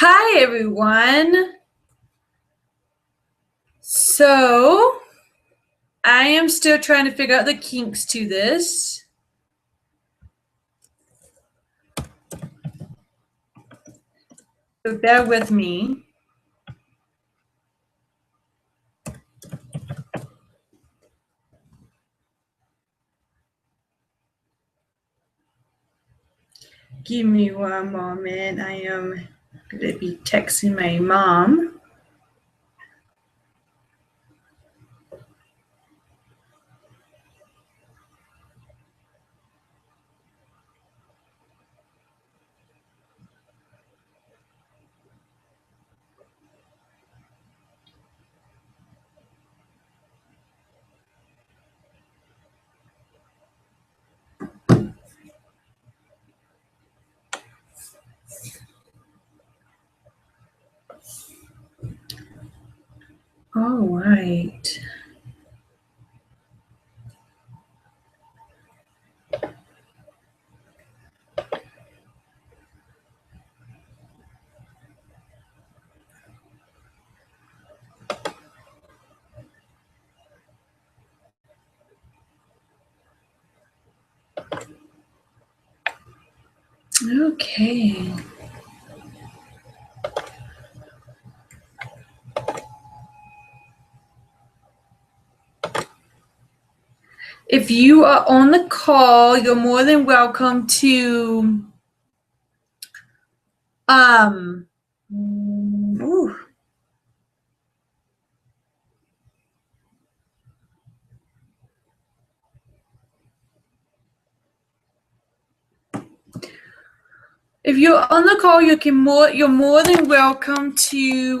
Hi, everyone. So, I am still trying to figure out the kinks to this. So, bear with me. Give me one moment. I am going to be texting my mom. All right. Okay. If you are on the call, you're more than welcome to ooh. If you're on the call, you're more than welcome to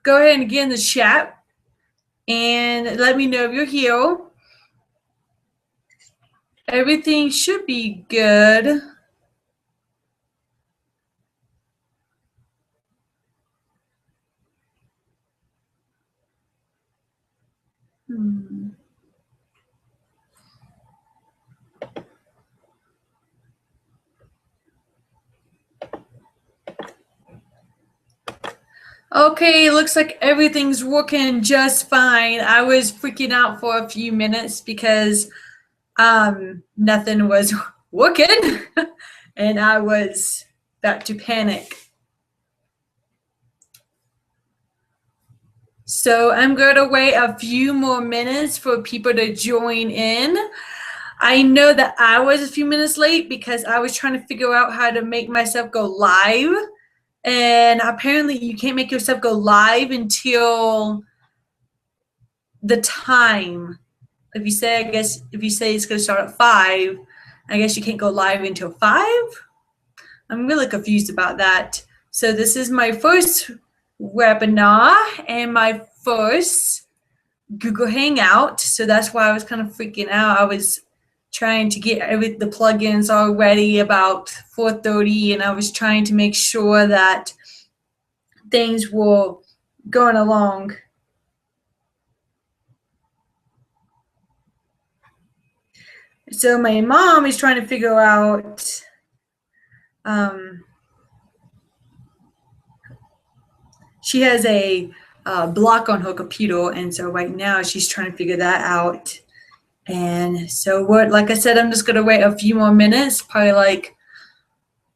go ahead and get in the chat and let me know if you're here. Everything should be good. Okay, looks like everything's working just fine. I was freaking out for a few minutes because nothing was working and I was about to panic. So I'm going to wait a few more minutes for people to join in. I know that I was a few minutes late because I was trying to figure out how to make myself go live. And apparently you can't make yourself go live until the time. If you say it's going to start at 5, I guess you can't go live until 5. I'm really confused about that. So this is my first webinar and my first Google Hangout. So that's why I was kind of freaking out. I was trying to get the plugins all ready about 4:30, and I was trying to make sure that things were going along. So my mom is trying to figure out she has a block on her computer, and so right now she's trying to figure that out. And so like I said, I'm just gonna wait a few more minutes, probably like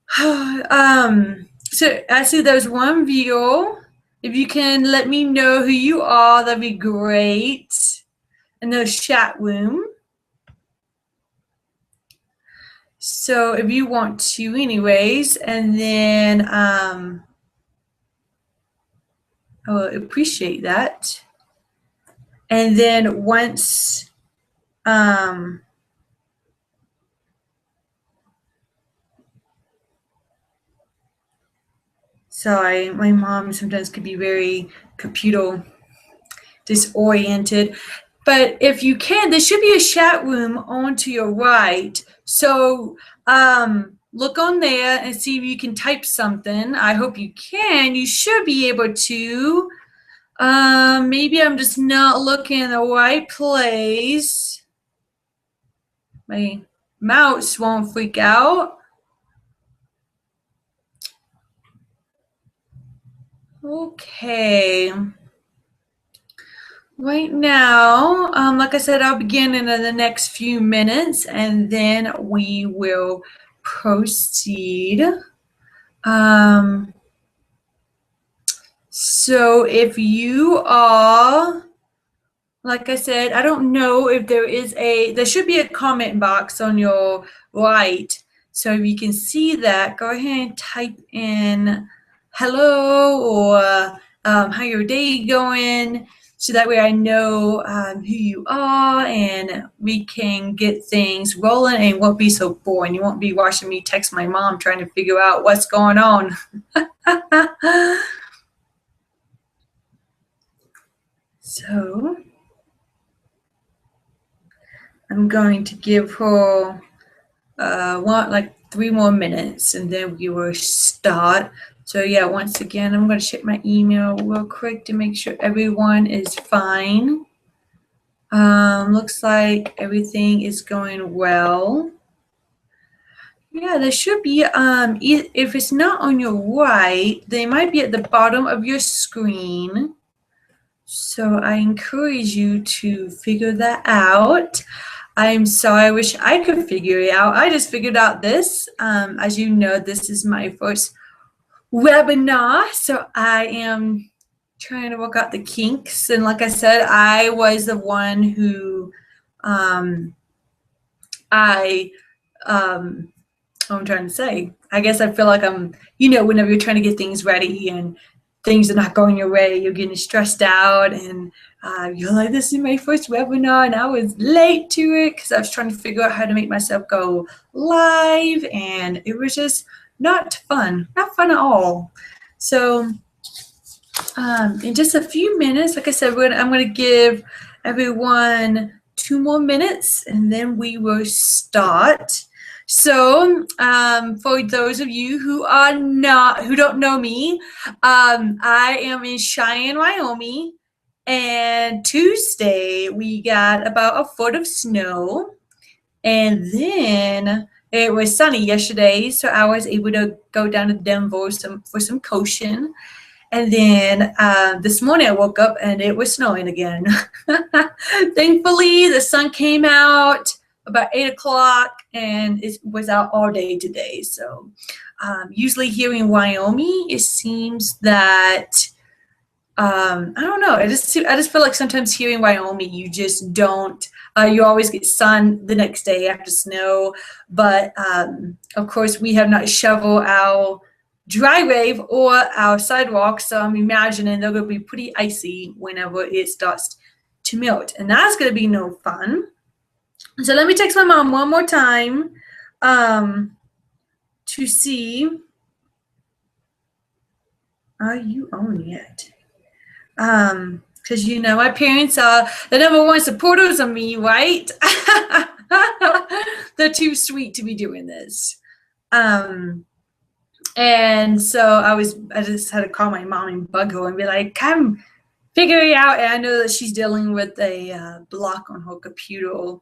so I see there's one view. If you can let me know who you are, that'd be great. In the chat room. So if you want to anyways, and then I will appreciate that. And then once sorry, my mom sometimes could be very computer disoriented. But if you can, there should be a chat room on to your right. So look on there and see if you can type something. I hope you can. You should be able to. Maybe I'm just not looking in the right place. My mouse won't freak out. Okay. Right now, like I said, I'll begin in the next few minutes and then we will proceed. So if you are, like I said, I don't know if there should be a comment box on your right. So if you can see that, go ahead and type in hello or how your day going. So that way I know who you are and we can get things rolling and it won't be so boring. You won't be watching me text my mom trying to figure out what's going on. So I'm going to give her like 3 more minutes and then we will start. So yeah, once again, I'm going to check my email real quick to make sure everyone is fine. Looks like everything is going well. Yeah, there should be, if it's not on your right, they might be at the bottom of your screen. So I encourage you to figure that out. I'm sorry, I wish I could figure it out. I just figured out this. As you know, this is my first webinar, so I am trying to work out the kinks. And like I said, I was the one who I'm trying to say. I guess I feel like whenever you're trying to get things ready and things are not going your way, you're getting stressed out and you're like, this is my first webinar and I was late to it because I was trying to figure out how to make myself go live and it was just not fun at all. So in just a few minutes, like I said, I'm going to give everyone 2 more minutes and then we will start. So for those of you who don't know me, I am in Cheyenne, Wyoming, and Tuesday we got about a foot of snow, and then it was sunny yesterday, so I was able to go down to Denver for some coaching. And then this morning I woke up and it was snowing again. Thankfully, the sun came out about 8 o'clock and it was out all day today. So usually here in Wyoming, it seems that, I don't know, I just feel like sometimes here in Wyoming, you just don't, you always get sun the next day after snow. But of course, we have not shoveled our driveway or our sidewalks, so I'm imagining they're going to be pretty icy whenever it starts to melt, and that's going to be no fun. So let me text my mom one more time to see, are you on yet? Because my parents are the number one supporters of me, right? They're too sweet to be doing this. And so I just had to call my mom and bug her and be like, come figure it out. And I know that she's dealing with a block on her computer.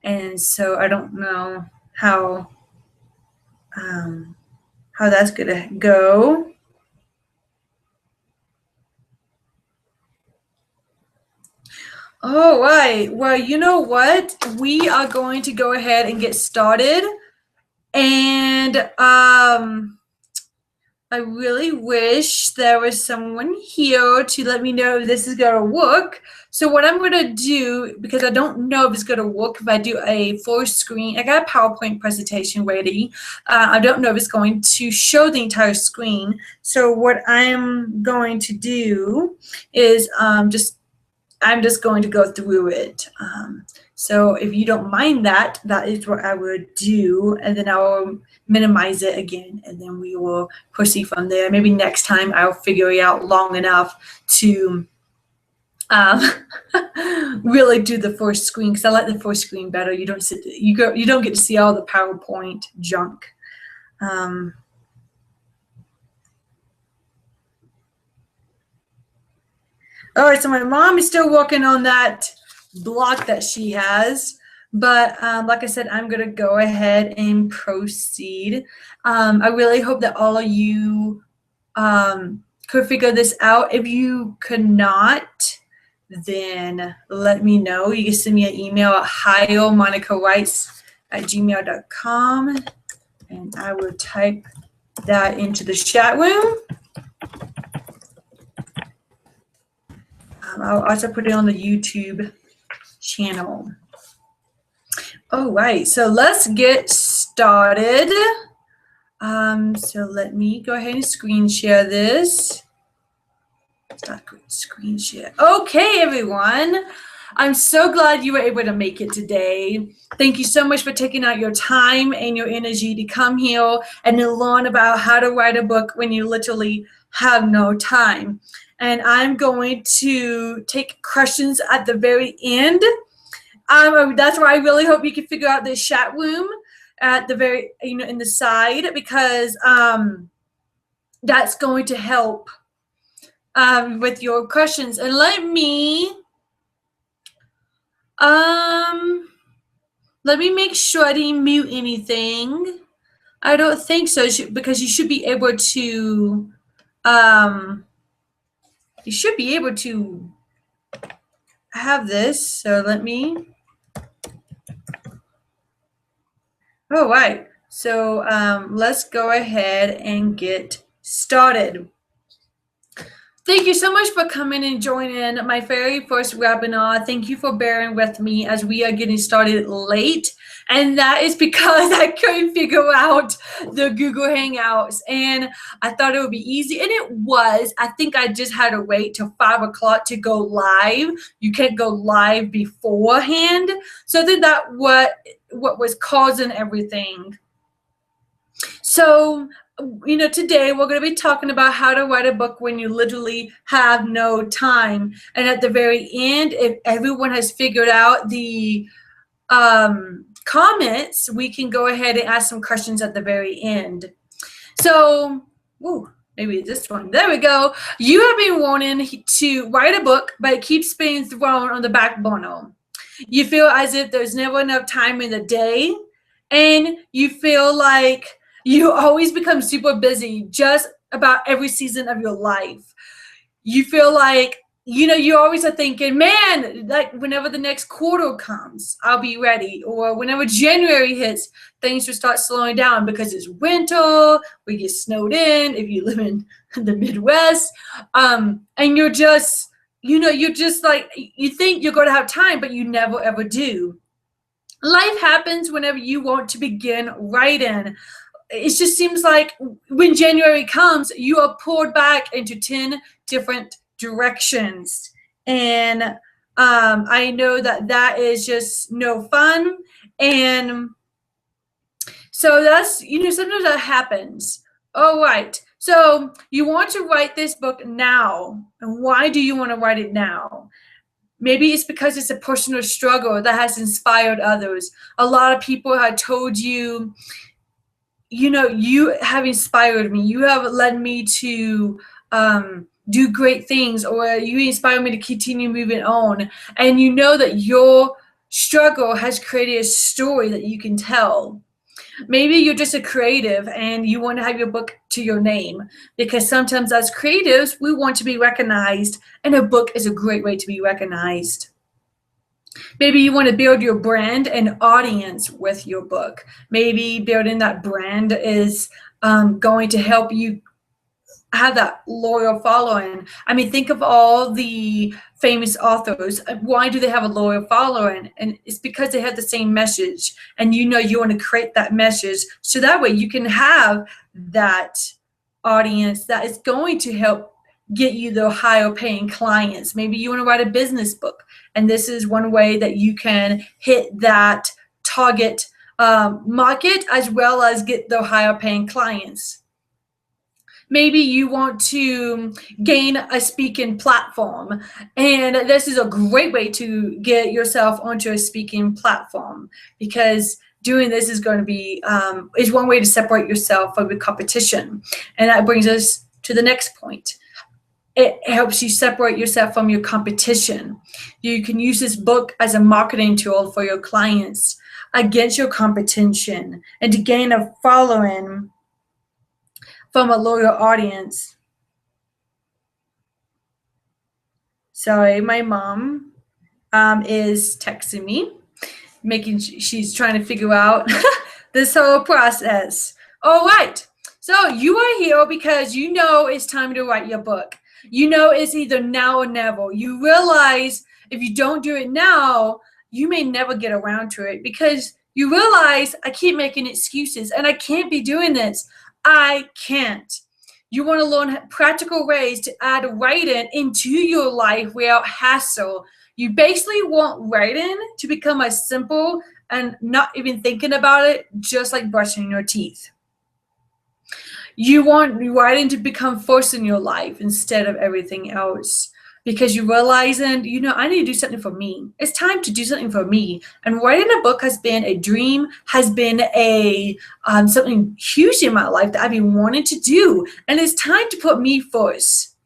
And so I don't know how that's going to go. All right. Well, you know what? We are going to go ahead and get started. And I really wish there was someone here to let me know if this is going to work. So what I'm going to do, because I don't know if it's going to work if I do a full screen, I got a PowerPoint presentation ready. I don't know if it's going to show the entire screen. So what I'm going to do is I'm just going to go through it. So if you don't mind that is what I would do, and then I will minimize it again, and then we will proceed from there. Maybe next time I'll figure it out long enough to really do the first screen, because I like the first screen better. You don't get to see all the PowerPoint junk. All right, so my mom is still working on that block that she has, but like I said, I'm gonna go ahead and proceed. I really hope that all of you could figure this out. If you could not, then let me know. You can send me an email at hiomonicawrites@gmail.com, and I will type that into the chat room. I'll also put it on the YouTube channel. All right, so let's get started. So let me go ahead and screen share this. Start screen share. Okay, everyone. I'm so glad you were able to make it today. Thank you so much for taking out your time and your energy to come here and to learn about how to write a book when you literally have no time. And I'm going to take questions at the very end. That's why I really hope you can figure out this chat room at the very, in the side, because that's going to help with your questions. And let me make sure I didn't mute anything. I don't think so, because you should be able to have this. So let me. All right. So let's go ahead and get started. Thank you so much for coming and joining my very first webinar. Thank you for bearing with me as we are getting started late. And that is because I couldn't figure out the Google Hangouts. And I thought it would be easy. And it was. I think I just had to wait till 5 o'clock to go live. You can't go live beforehand. So I think that what was causing everything. So, today we're going to be talking about how to write a book when you literally have no time. And at the very end, if everyone has figured out the comments, we can go ahead and ask some questions at the very end. So, maybe this one. There we go. You have been wanting to write a book, but it keeps being thrown on the back burner. You feel as if there's never enough time in the day, and you feel like you always become super busy just about every season of your life. You feel like, you always are thinking, man, like whenever the next quarter comes, I'll be ready. Or whenever January hits, things will start slowing down because it's winter, we get snowed in if you live in the Midwest. And you're just, you're just like, you think you're going to have time, but you never ever do. Life happens whenever you want to begin writing. It just seems like when January comes, you are poured back into 10 different directions. And I know that is just no fun. And so that's, sometimes that happens. All right. So you want to write this book now. And why do you want to write it now? Maybe it's because it's a personal struggle that has inspired others. A lot of people have told you, you have inspired me. You have led me to do great things, or you inspire me to continue moving on. And you know that your struggle has created a story that you can tell. Maybe you're just a creative and you want to have your book to your name, because sometimes as creatives, we want to be recognized, and a book is a great way to be recognized. Maybe you want to build your brand and audience with your book. Maybe building that brand is going to help you have that loyal following. I mean, think of all the famous authors. Why do they have a loyal following? And it's because they have the same message. And you want to create that message so that way you can have that audience that is going to help get you the higher paying clients. Maybe you want to write a business book, and this is one way that you can hit that target market as well as get the higher paying clients. Maybe you want to gain a speaking platform, and this is a great way to get yourself onto a speaking platform, because doing this is going to be is one way to separate yourself from the competition. And that brings us to the next point. It helps you separate yourself from your competition. You can use this book as a marketing tool for your clients against your competition, and to gain a following from a loyal audience. Sorry, my mom is texting me, she's trying to figure out this whole process. All right. So you are here because you know it's time to write your book. You know it's either now or never. You realize if you don't do it now, you may never get around to it because you realize I keep making excuses and I can't be doing this. I can't. You want to learn practical ways to add writing into your life without hassle. You basically want writing to become as simple and not even thinking about it, just like brushing your teeth. You want writing to become first in your life instead of everything else because you realize, and I need to do something for me. It's time to do something for me. And writing a book has been a dream, has been a something huge in my life that I've been wanting to do. And it's time to put me first.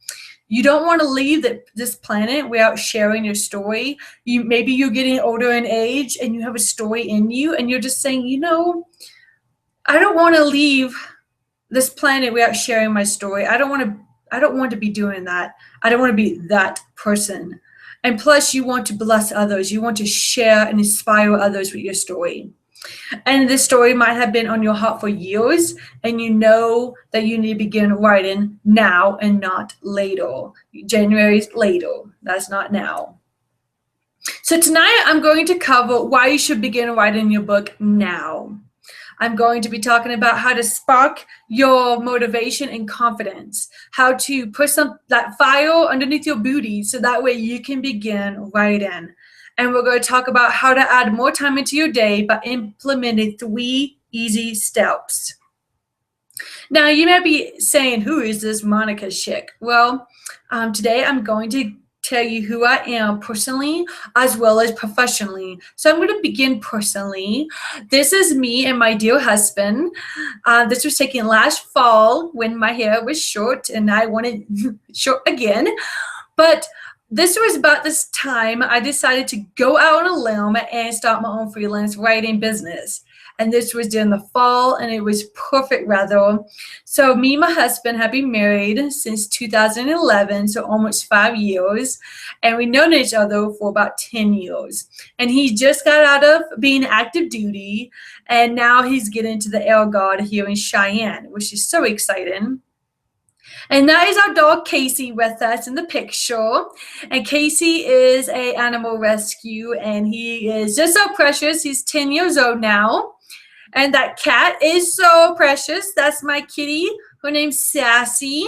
You don't want to leave this planet without sharing your story. Maybe you're getting older in age and you have a story in you and you're just saying, I don't want to leave this planet without sharing my story. I don't want to be doing that. I don't want to be that person. And plus you want to bless others. You want to share and inspire others with your story. And this story might have been on your heart for years, and you know that you need to begin writing now and not later. January's later. That's not now. So tonight I'm going to cover why you should begin writing your book now. I'm going to be talking about how to spark your motivation and confidence, how to put that fire underneath your booty so that way you can begin writing. And we're going to talk about how to add more time into your day by implementing 3 easy steps. Now, you may be saying, who is this Monica chick? Well, today I'm going to tell you who I am personally as well as professionally. So I'm going to begin personally. This is me and my dear husband. This was taken last fall when my hair was short and I wanted short again. But this was about this time I decided to go out on a limb and start my own freelance writing business. And this was during the fall, and it was perfect weather. So me and my husband have been married since 2011, so almost 5 years. And we've known each other for about 10 years. And he just got out of being active duty, and now he's getting into the Air Guard here in Cheyenne, which is so exciting. And that is our dog Casey with us in the picture. And Casey is an animal rescue, and he is just so precious. He's 10 years old now. And that cat is so precious. That's my kitty. Her name's Sassy.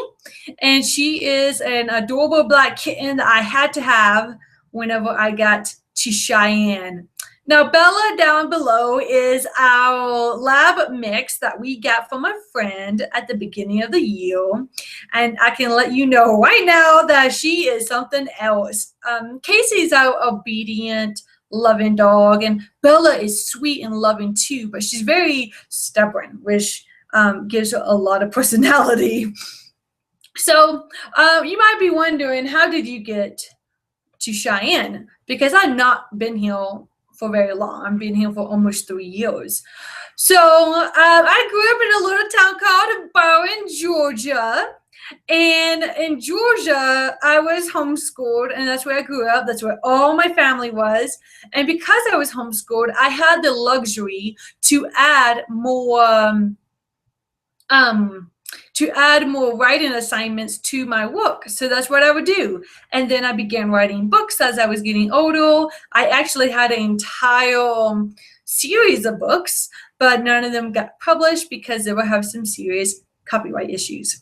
And she is an adorable black kitten that I had to have whenever I got to Cheyenne. Now, Bella down below is our lab mix that we got from a friend at the beginning of the year. And I can let you know right now that she is something else. Casey's our obedient, loving dog, and Bella is sweet and loving too, but she's very stubborn, which gives her a lot of personality. So you might be wondering, how did you get to Cheyenne? Because I've not been here for very long. I've been here for almost 3 years. So I grew up in a little town called Bowen, Georgia. And in Georgia, I was homeschooled, and that's where I grew up. That's where all my family was. And because I was homeschooled, I had the luxury to add more writing assignments to my work. So that's what I would do. And then I began writing books as I was getting older. I actually had an entire series of books, but none of them got published because they would have some serious copyright issues.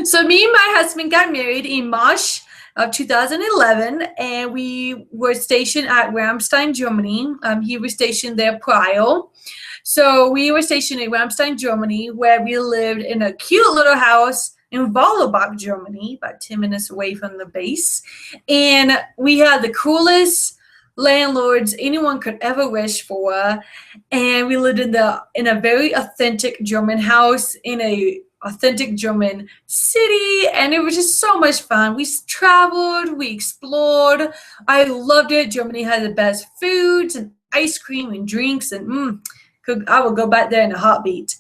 So me and my husband got married in March of 2011, and we were stationed at Ramstein, Germany. He was stationed there prior. So we were stationed in Ramstein, Germany, where we lived in a cute little house in Wallerbach, Germany, about 10 minutes away from the base. And we had the coolest landlords anyone could ever wish for. And we lived in a very authentic German house in a authentic German city, and it was just so much fun. We traveled, we explored. I loved it. Germany had the best foods and ice cream and drinks, and I would go back there in a heartbeat.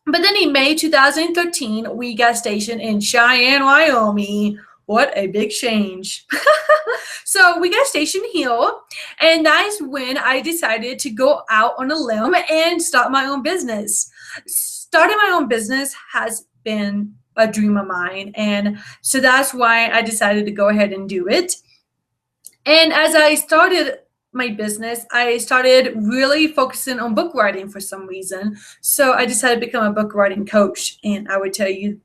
But then in May 2013, we got stationed in Cheyenne, Wyoming, What a big change. So we got Station Hill, and that's when I decided to go out on a limb and start my own business. Starting my own business has been a dream of mine, and so that's why I decided to go ahead and do it. And as I started my business, I started really focusing on book writing for some reason. So I decided to become a book writing coach, and I would tell you,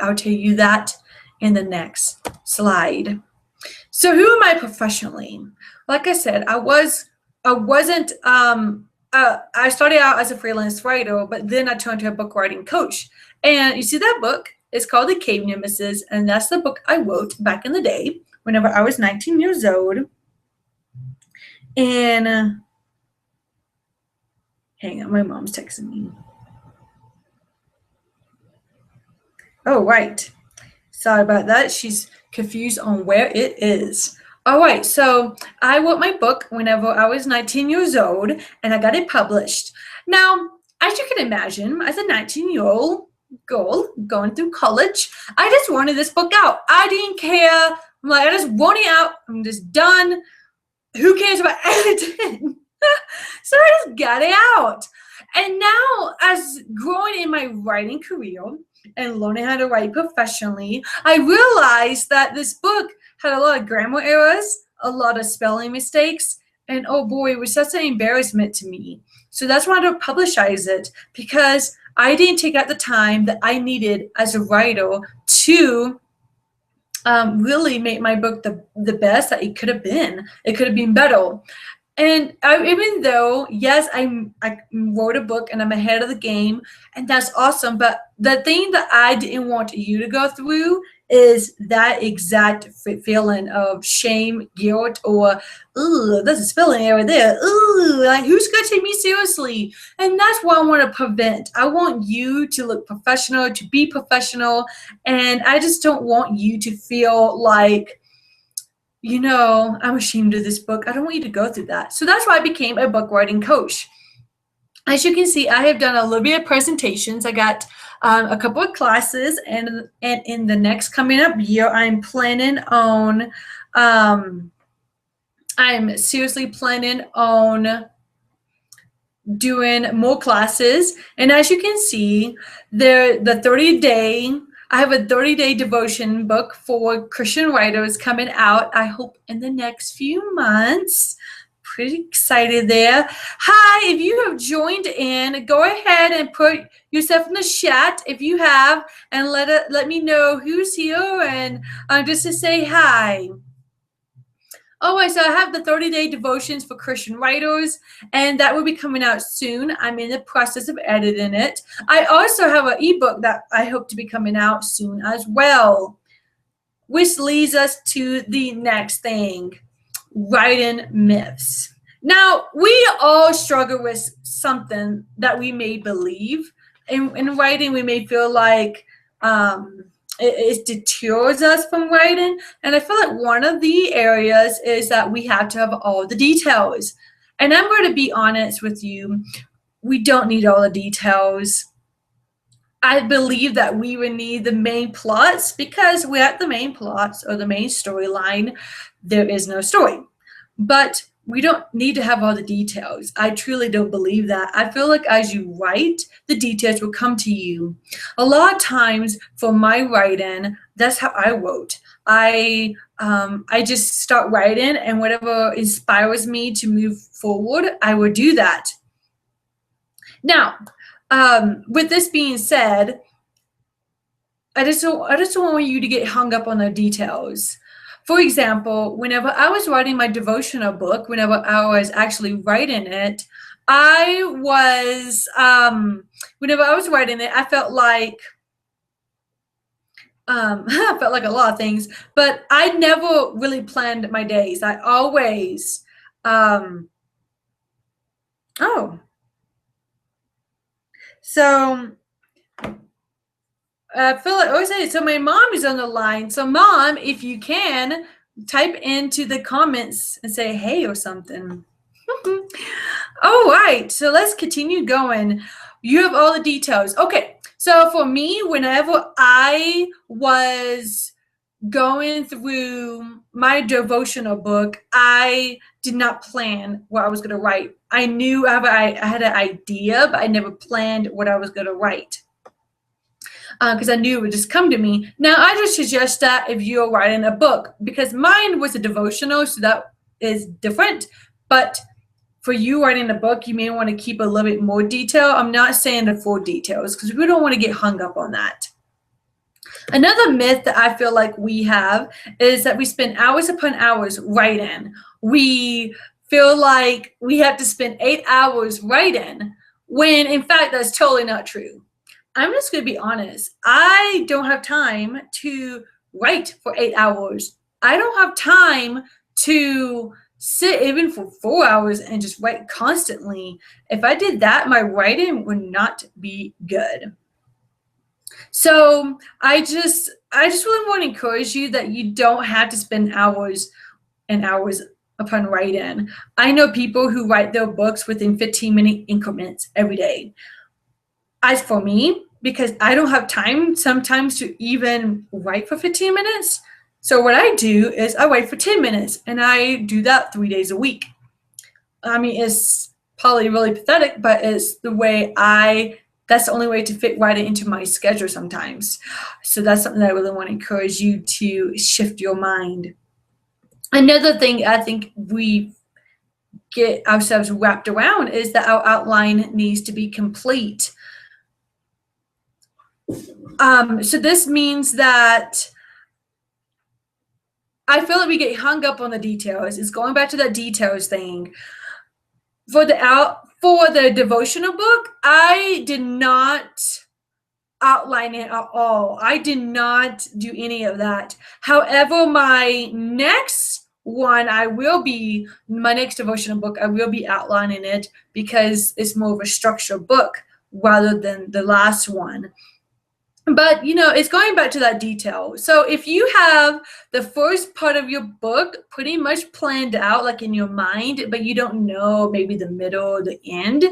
I'll tell you that in the next slide. So who am I professionally? Like I said, I started out as a freelance writer, but then I turned to a book writing coach. And you see that book? It's called The Cave Nemesis, and that's the book I wrote back in the day whenever I was 19 years old. And hang on, my mom's texting me. Oh, right. Sorry about that. She's confused on where it is. All right, so I wrote my book whenever I was 19 years old, and I got it published. Now, as you can imagine, as a 19-year-old girl going through college, I just wanted this book out. I didn't care. I'm like, I just want it out. I'm just done. Who cares about editing? So I just got it out. And now, as growing in my writing career and learning how to write professionally, I realized that this book had a lot of grammar errors, a lot of spelling mistakes, and oh boy, it was such an embarrassment to me. So that's why I don't publicize it, because I didn't take out the time that I needed as a writer to really make my book the best that it could have been. It could have been better. And even though, yes, I wrote a book and I'm ahead of the game, and that's awesome, but the thing that I didn't want you to go through is that exact feeling of shame, guilt, or, ooh, there's a spelling error there. Ooh, like, who's going to take me seriously? And that's what I want to prevent. I want you to look professional, to be professional, and I just don't want you to feel like, you know, I'm ashamed of this book. I don't want you to go through that. So that's why I became a book writing coach. As you can see, I have done a little bit of presentations. I got a couple of classes, and in the next coming up year, I'm seriously planning on doing more classes. And as you can see, I have a 30-day devotion book for Christian writers coming out, I hope, in the next few months. Pretty excited there. Hi, if you have joined in, go ahead and put yourself in the chat if you have, and let me know who's here, and just to say hi. Oh, so I have the 30-day devotions for Christian writers, and that will be coming out soon. I'm in the process of editing it. I also have an ebook that I hope to be coming out soon as well, which leads us to the next thing, writing myths. Now, we all struggle with something that we may believe. In writing, we may feel like it deters us from writing. And I feel like one of the areas is that we have to have all the details. And I'm going to be honest with you, we don't need all the details. I believe that we would need the main plots, because without the main plots or the main storyline, there is no story. But we don't need to have all the details. I truly don't believe that. I feel like as you write, the details will come to you. A lot of times for my writing, that's how I wrote. I just start writing, and whatever inspires me to move forward, I will do that. Now, with this being said, I just don't want you to get hung up on the details. For example, whenever I was writing my devotional book, whenever I was actually writing it, whenever I was writing it, I felt like, I felt like a lot of things, but I never really planned my days. I always, so I feel like, so my mom is on the line. So Mom, if you can, type into the comments and say hey or something. All right, so let's continue going. You have all the details. Okay, so for me, whenever I was going through my devotional book, I did not plan what I was going to write. I knew I had an idea, but I never planned what I was going to write because I knew it would just come to me. Now, I just suggest that if you're writing a book, because mine was a devotional, so that is different. But for you writing a book, you may want to keep a little bit more detail. I'm not saying the full details because we don't want to get hung up on that. Another myth that I feel like we have is that we spend hours upon hours writing. We feel like we have to spend 8 hours writing, when in fact that's totally not true. I'm just going to be honest. I don't have time to write for 8 hours. I don't have time to sit even for 4 hours and just write constantly. If I did that, my writing would not be good. So I just really want to encourage you that you don't have to spend hours and hours upon writing. I know people who write their books within 15-minute increments every day. As for me, because I don't have time sometimes to even write for 15 minutes, so what I do is I write for 10 minutes, and I do that 3 days a week. I mean, it's probably really pathetic, but it's the way that's the only way to fit writing into my schedule sometimes. So that's something that I really want to encourage you to shift your mind. Another thing I think we get ourselves wrapped around is that our outline needs to be complete. So this means that I feel like we get hung up on the details. It's going back to that details thing. For the devotional book, I did not outline it at all. I did not do any of that. However, my next devotional book, I will be outlining it because it's more of a structured book rather than the last one. But, it's going back to that detail. So if you have the first part of your book pretty much planned out, like in your mind, but you don't know maybe the middle or the end,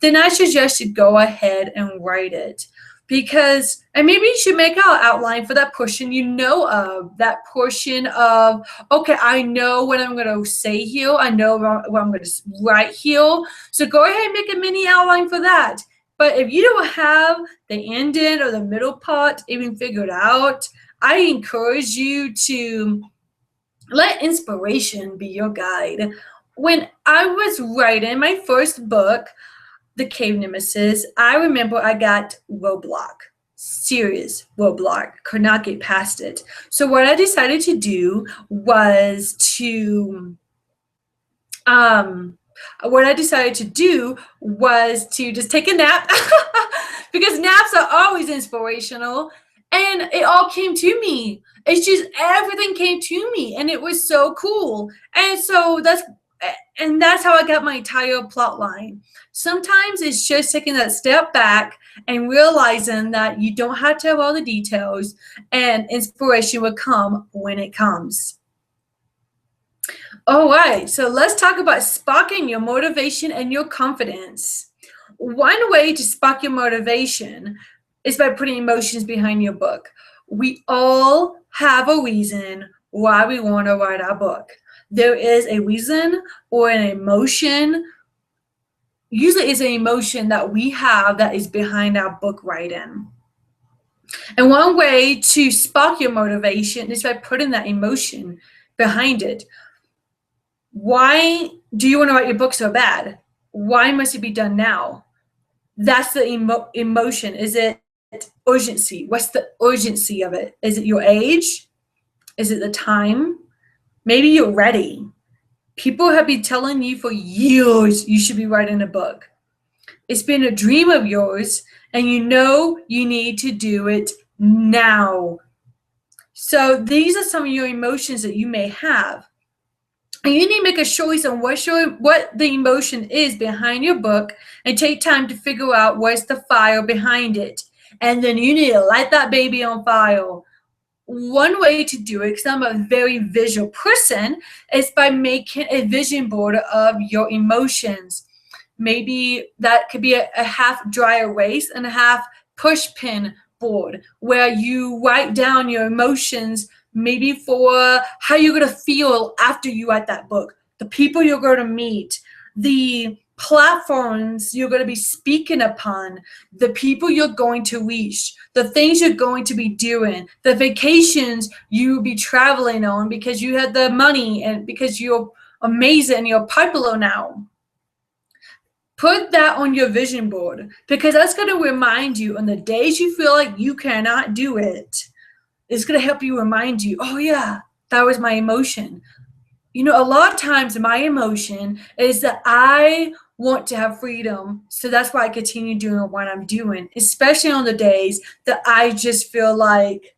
then I suggest you go ahead and write it. And maybe you should make an outline for that portion of, okay, I know what I'm going to say here. I know what I'm going to write here. So go ahead and make a mini outline for that. But if you don't have the ending or the middle part even figured out, I encourage you to let inspiration be your guide. When I was writing my first book, The Cave Nemesis, I remember I got roadblock, serious roadblock, could not get past it. So what I decided to do was to just take a nap because naps are always inspirational, and it all came to me. It's just everything came to me, and it was so cool. And so that's how I got my entire plot line. Sometimes it's just taking that step back and realizing that you don't have to have all the details, and inspiration will come when it comes. All right, so let's talk about sparking your motivation and your confidence. One way to spark your motivation is by putting emotions behind your book. We all have a reason why we want to write our book. There is a reason or an emotion. Usually it's an emotion that we have that is behind our book writing. And one way to spark your motivation is by putting that emotion behind it. Why do you want to write your book so bad? Why must it be done now? That's the emotion. Is it urgency? What's the urgency of it? Is it your age? Is it the time? Maybe you're ready. People have been telling you for years you should be writing a book. It's been a dream of yours, and you know you need to do it now. So these are some of your emotions that you may have. And you need to make a choice on what the emotion is behind your book, and take time to figure out what's the fire behind it. And then you need to light that baby on fire. One way to do it, because I'm a very visual person, is by making a vision board of your emotions. Maybe that could be a half dry erase and a half push pin board, where you write down your emotions maybe for how you're going to feel after you write that book, the people you're going to meet, the platforms you're going to be speaking upon, the people you're going to reach, the things you're going to be doing, the vacations you'll be traveling on because you had the money and because you're amazing and you're popular now. Put that on your vision board, because that's going to remind you on the days you feel like you cannot do it. It's going to help you remind you, oh yeah, that was my emotion. You know, a lot of times my emotion is that I want to have freedom. So that's why I continue doing what I'm doing, especially on the days that I just feel like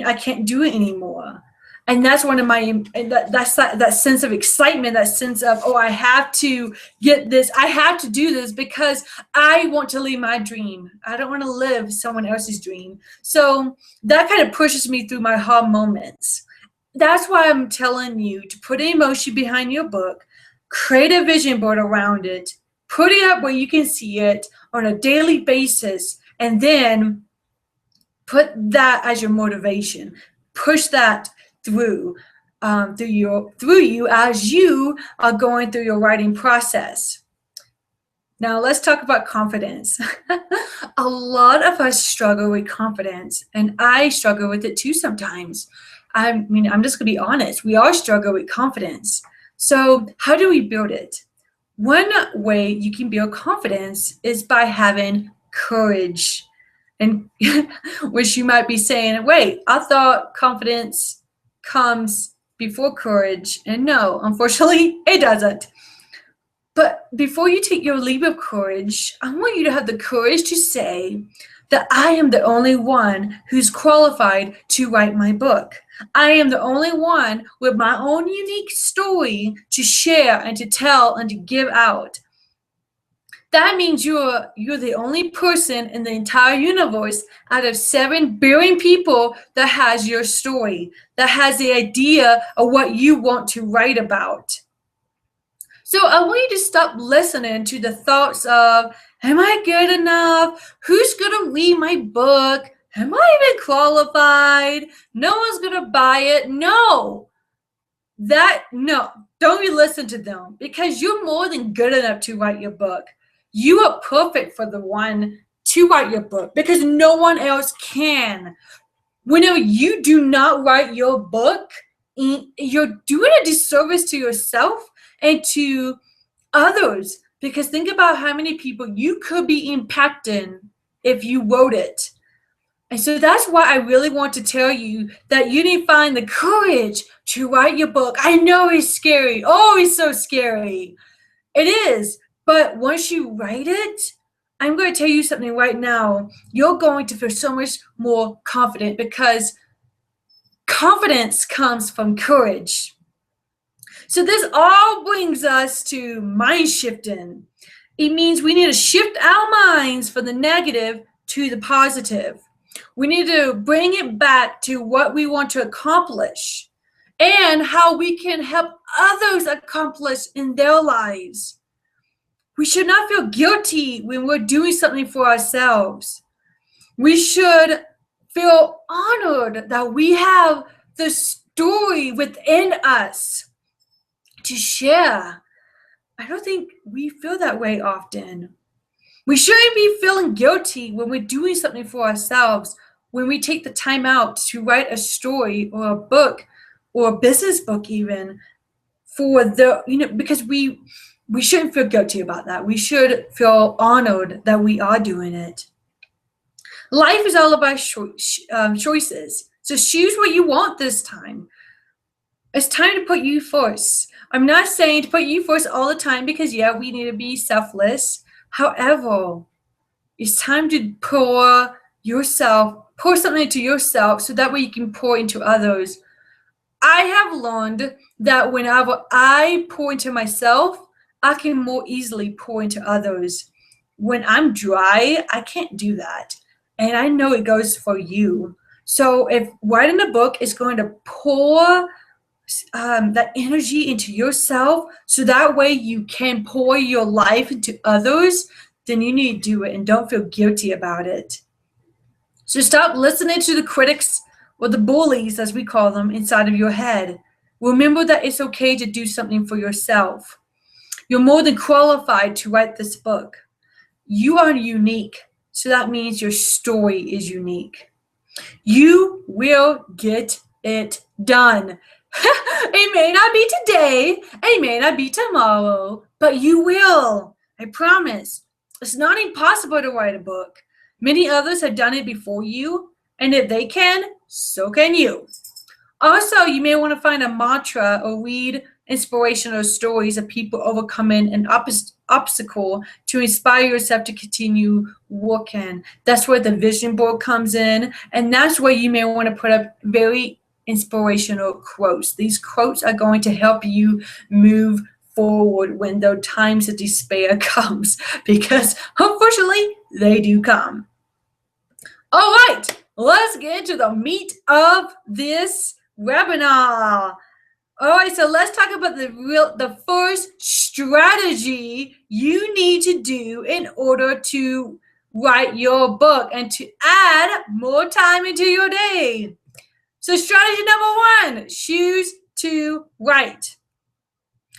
I can't do it anymore. And that's one of my, that's that sense of excitement, that sense of, oh, I have to get this. I have to do this because I want to live my dream. I don't want to live someone else's dream. So that kind of pushes me through my hard moments. That's why I'm telling you to put an emotion behind your book, create a vision board around it, put it up where you can see it on a daily basis, and then put that as your motivation. Push that through you as you are going through your writing process. Now let's talk about confidence. A lot of us struggle with confidence, and I struggle with it too sometimes. I mean, I'm just gonna be honest. We all struggle with confidence. So how do we build it? One way you can build confidence is by having courage. And which you might be saying, wait, I thought confidence comes before courage. And no, unfortunately, it doesn't. But before you take your leap of courage, I want you to have the courage to say that I am the only one who's qualified to write my book. I am the only one with my own unique story to share and to tell and to give out. That means you're the only person in the entire universe out of 7 billion people that has your story, that has the idea of what you want to write about. So I want you to stop listening to the thoughts of, am I good enough? Who's going to read my book? Am I even qualified? No one's going to buy it. No, don't you listen to them, because you're more than good enough to write your book. You are perfect for the one to write your book because no one else can. Whenever you do not write your book, you're doing a disservice to yourself and to others, because think about how many people you could be impacting if you wrote it. And so that's why I really want to tell you that you need to find the courage to write your book. I know it's scary. Oh, it's so scary. It is. But once you write it, I'm going to tell you something right now. You're going to feel so much more confident, because confidence comes from courage. So this all brings us to mind shifting. It means we need to shift our minds from the negative to the positive. We need to bring it back to what we want to accomplish and how we can help others accomplish in their lives. We should not feel guilty when we're doing something for ourselves. We should feel honored that we have the story within us to share. I don't think we feel that way often. We shouldn't be feeling guilty when we're doing something for ourselves, when we take the time out to write a story or a book or a business book even, because we shouldn't feel guilty about that. We should feel honored that we are doing it. Life is all about choices. So choose what you want this time. It's time to put you first. I'm not saying to put you first all the time, because yeah, we need to be selfless. However, it's time to pour something into yourself so that way you can pour into others. I have learned that whenever I pour into myself, I can more easily pour into others. When I'm dry, I can't do that. And I know it goes for you. So if writing a book is going to pour that energy into yourself, so that way you can pour your life into others, then you need to do it and don't feel guilty about it. So stop listening to the critics or the bullies, as we call them, inside of your head. Remember that it's okay to do something for yourself. You're more than qualified to write this book. You are unique, so that means your story is unique. You will get it done. It may not be today, it may not be tomorrow, but you will. I promise. It's not impossible to write a book. Many others have done it before you, and if they can, so can you. Also, you may want to find a mantra or read inspirational stories of people overcoming an obstacle to inspire yourself to continue working. That's where the vision board comes in, and that's where you may want to put up very inspirational quotes. These quotes are going to help you move forward when the times of despair comes, because unfortunately they do come. All right, let's get to the meat of this webinar. All right, so let's talk about the first strategy you need to do in order to write your book and to add more time into your day. So strategy number 1, choose to write.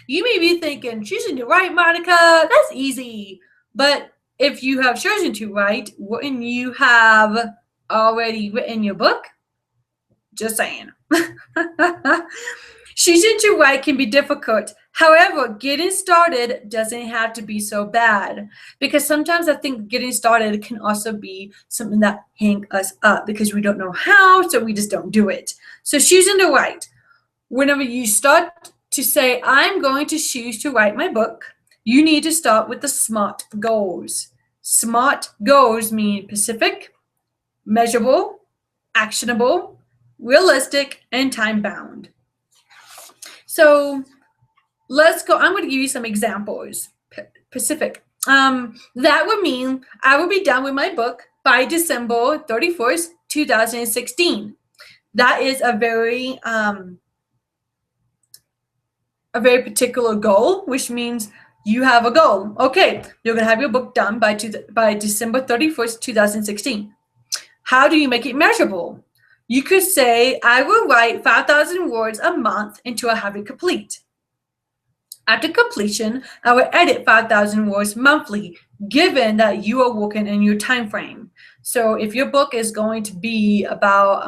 You may be thinking, choosing to write, Monica, that's easy. But if you have chosen to write, wouldn't you have already written your book? Just saying. Choosing to write can be difficult. However, getting started doesn't have to be so bad, because sometimes I think getting started can also be something that hangs us up because we don't know how, so we just don't do it. So choosing to write. Whenever you start to say, I'm going to choose to write my book, you need to start with the SMART goals. SMART goals mean specific, measurable, actionable, realistic, and time-bound. So let's go. I'm going to give you some examples. Specific. That would mean I will be done with my book by December 31st, 2016. That is a very particular goal, which means you have a goal. Okay, you're going to have your book done by December 31st, 2016. How do you make it measurable? You could say, I will write 5,000 words a month until I have it complete. After completion, I will edit 5,000 words monthly, given that you are working in your time frame. So if your book is going to be about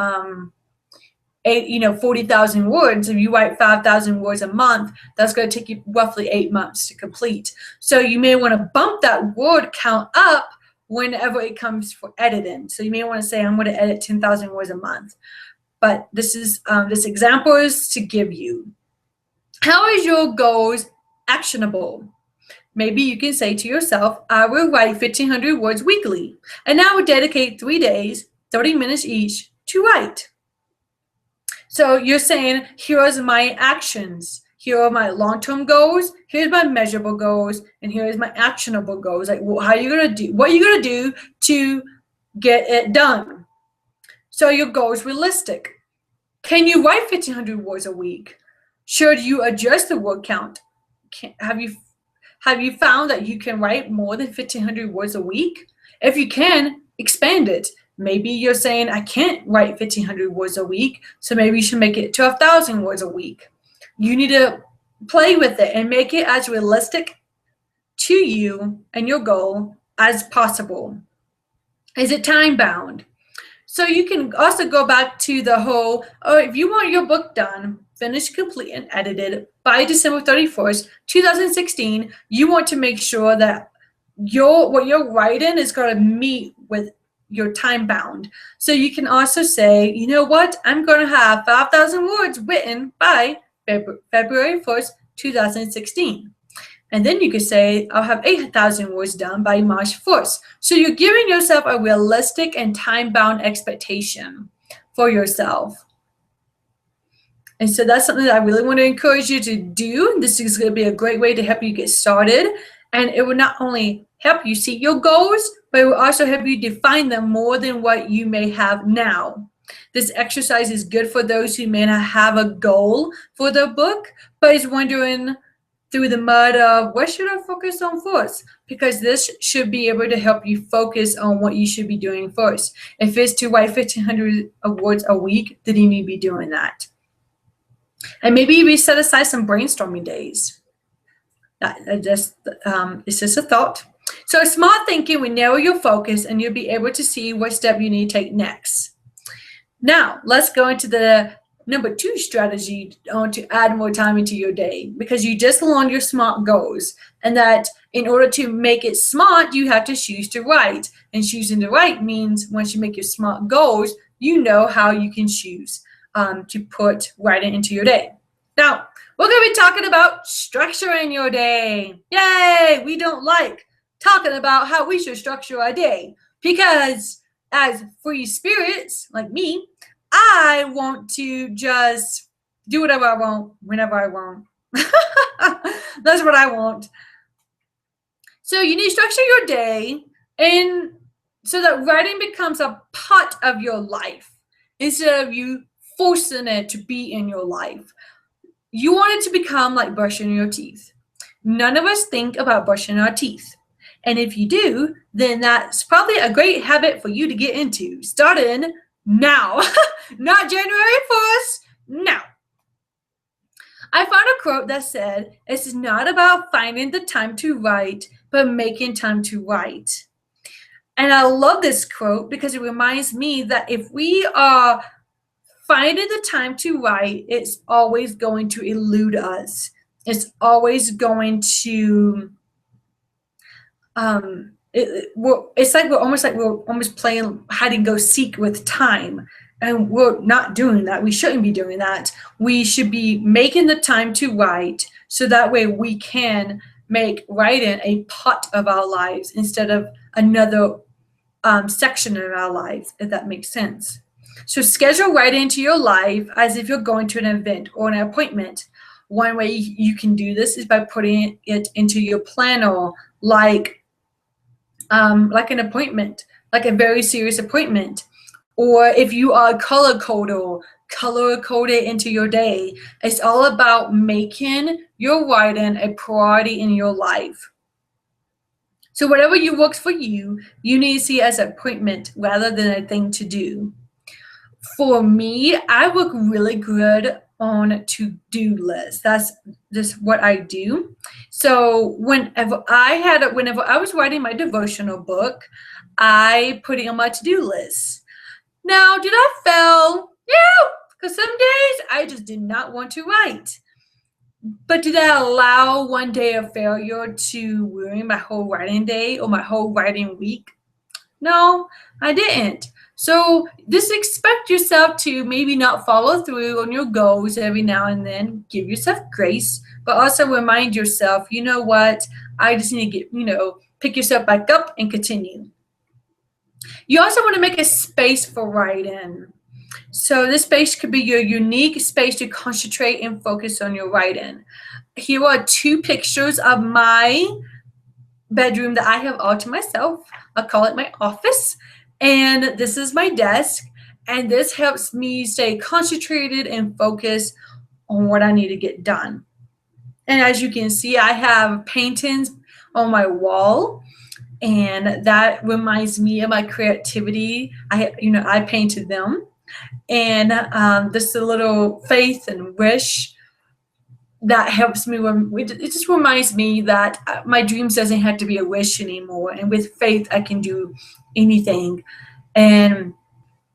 40,000 words, if you write 5,000 words a month, that's going to take you roughly 8 months to complete. So you may want to bump that word count up whenever it comes for editing. So you may want to say, I'm going to edit 10,000 words a month. But this example is to give you. How is your goals actionable? Maybe you can say to yourself, I will write 1,500 words weekly, and I will dedicate 3 days, 30 minutes each, to write. So you're saying, here's my actions. Here are my long-term goals. Here's my measurable goals, and here is my actionable goals. Like, how are you gonna do? What are you gonna do to get it done? So your goal is realistic. Can you write 1,500 words a week? Should you adjust the word count? Have you found that you can write more than 1,500 words a week? If you can, expand it. Maybe you're saying, I can't write 1,500 words a week, so maybe you should make it 12,000 words a week. You need to play with it and make it as realistic to you and your goal as possible. Is it time bound? So you can also go back to the whole, if you want your book done, finished, complete, and edited by December 31st, 2016, you want to make sure that what you're writing is going to meet with your time bound. So you can also say, you know what, I'm going to have 5,000 words written by February 1st, 2016. And then you could say, I'll have 8,000 words done by March 1st. So you're giving yourself a realistic and time-bound expectation for yourself. And so that's something that I really want to encourage you to do. This is going to be a great way to help you get started. And it will not only help you see your goals, but it will also help you define them more than what you may have now. This exercise is good for those who may not have a goal for their book, but is wondering, through the mud of what should I focus on first? Because this should be able to help you focus on what you should be doing first. If it's to write 1,500 words a week, then you need to be doing that. And maybe we set aside some brainstorming days. It's just a thought. So smart thinking will narrow your focus and you'll be able to see what step you need to take next. Now, let's go into the number 2 strategy to add more time into your day, because you just learned your SMART goals, and that in order to make it smart, you have to choose to write. And choosing to write means once you make your SMART goals, you know how you can choose to put writing into your day. Now, we're going to be talking about structuring your day. Yay! We don't like talking about how we should structure our day, because as free spirits like me, I want to just do whatever I want, whenever I want. That's what I want. So you need to structure your day, and so that writing becomes a part of your life instead of you forcing it to be in your life. You want it to become like brushing your teeth. None of us think about brushing our teeth. And if you do, then that's probably a great habit for you to get into, starting now. Not January 1st, now. I found a quote that said, "It's not about finding the time to write, but making time to write." And I love this quote because it reminds me that if we are finding the time to write, it's always going to elude us. It's always going to it's like we're almost playing hide and go seek with time, and we're not doing that. We shouldn't be doing that. We should be making the time to write, so that way we can make writing a part of our lives instead of another section of our lives, if that makes sense. So schedule writing into your life as if you're going to an event or an appointment. One way you can do this is by putting it into your planner, like an appointment, like a very serious appointment. Or if you are a color coder, color code it into your day. It's all about making your writing a priority in your life. So whatever works for you, you need to see as an appointment rather than a thing to do. For me, I work really good on to-do lists. That's just what I do. So whenever I was writing my devotional book, I put it on my to-do list. Now, did I fail? Yeah, because some days I just did not want to write. But did I allow one day of failure to ruin my whole writing day or my whole writing week? No, I didn't. So just expect yourself to maybe not follow through on your goals every now and then. Give yourself grace, but also remind yourself, you know what? I just need to pick yourself back up and continue. You also want to make a space for writing. So this space could be your unique space to concentrate and focus on your writing. Here are 2 pictures of my bedroom that I have all to myself. I'll call it my office. And this is my desk. And this helps me stay concentrated and focused on what I need to get done. And as you can see, I have paintings on my wall. And that reminds me of my creativity. I painted them. And just a little faith and wish that helps me. It just reminds me that my dreams doesn't have to be a wish anymore. And with faith, I can do anything. And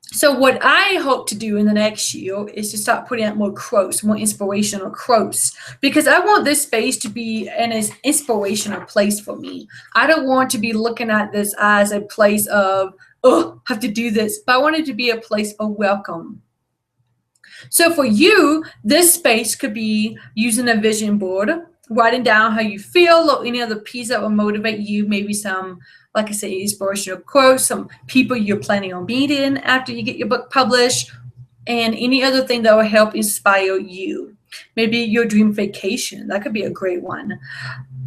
so what I hope to do in the next year is to start putting out more quotes, more inspirational quotes, because I want this space to be an inspirational place for me. I don't want to be looking at this as a place of, oh, I have to do this, but I want it to be a place of welcome. So for you, this space could be using a vision board, writing down how you feel or any other piece that will motivate you, maybe some, like I say, inspirational quotes, some people you're planning on meeting after you get your book published, and any other thing that will help inspire you. Maybe your dream vacation, that could be a great one.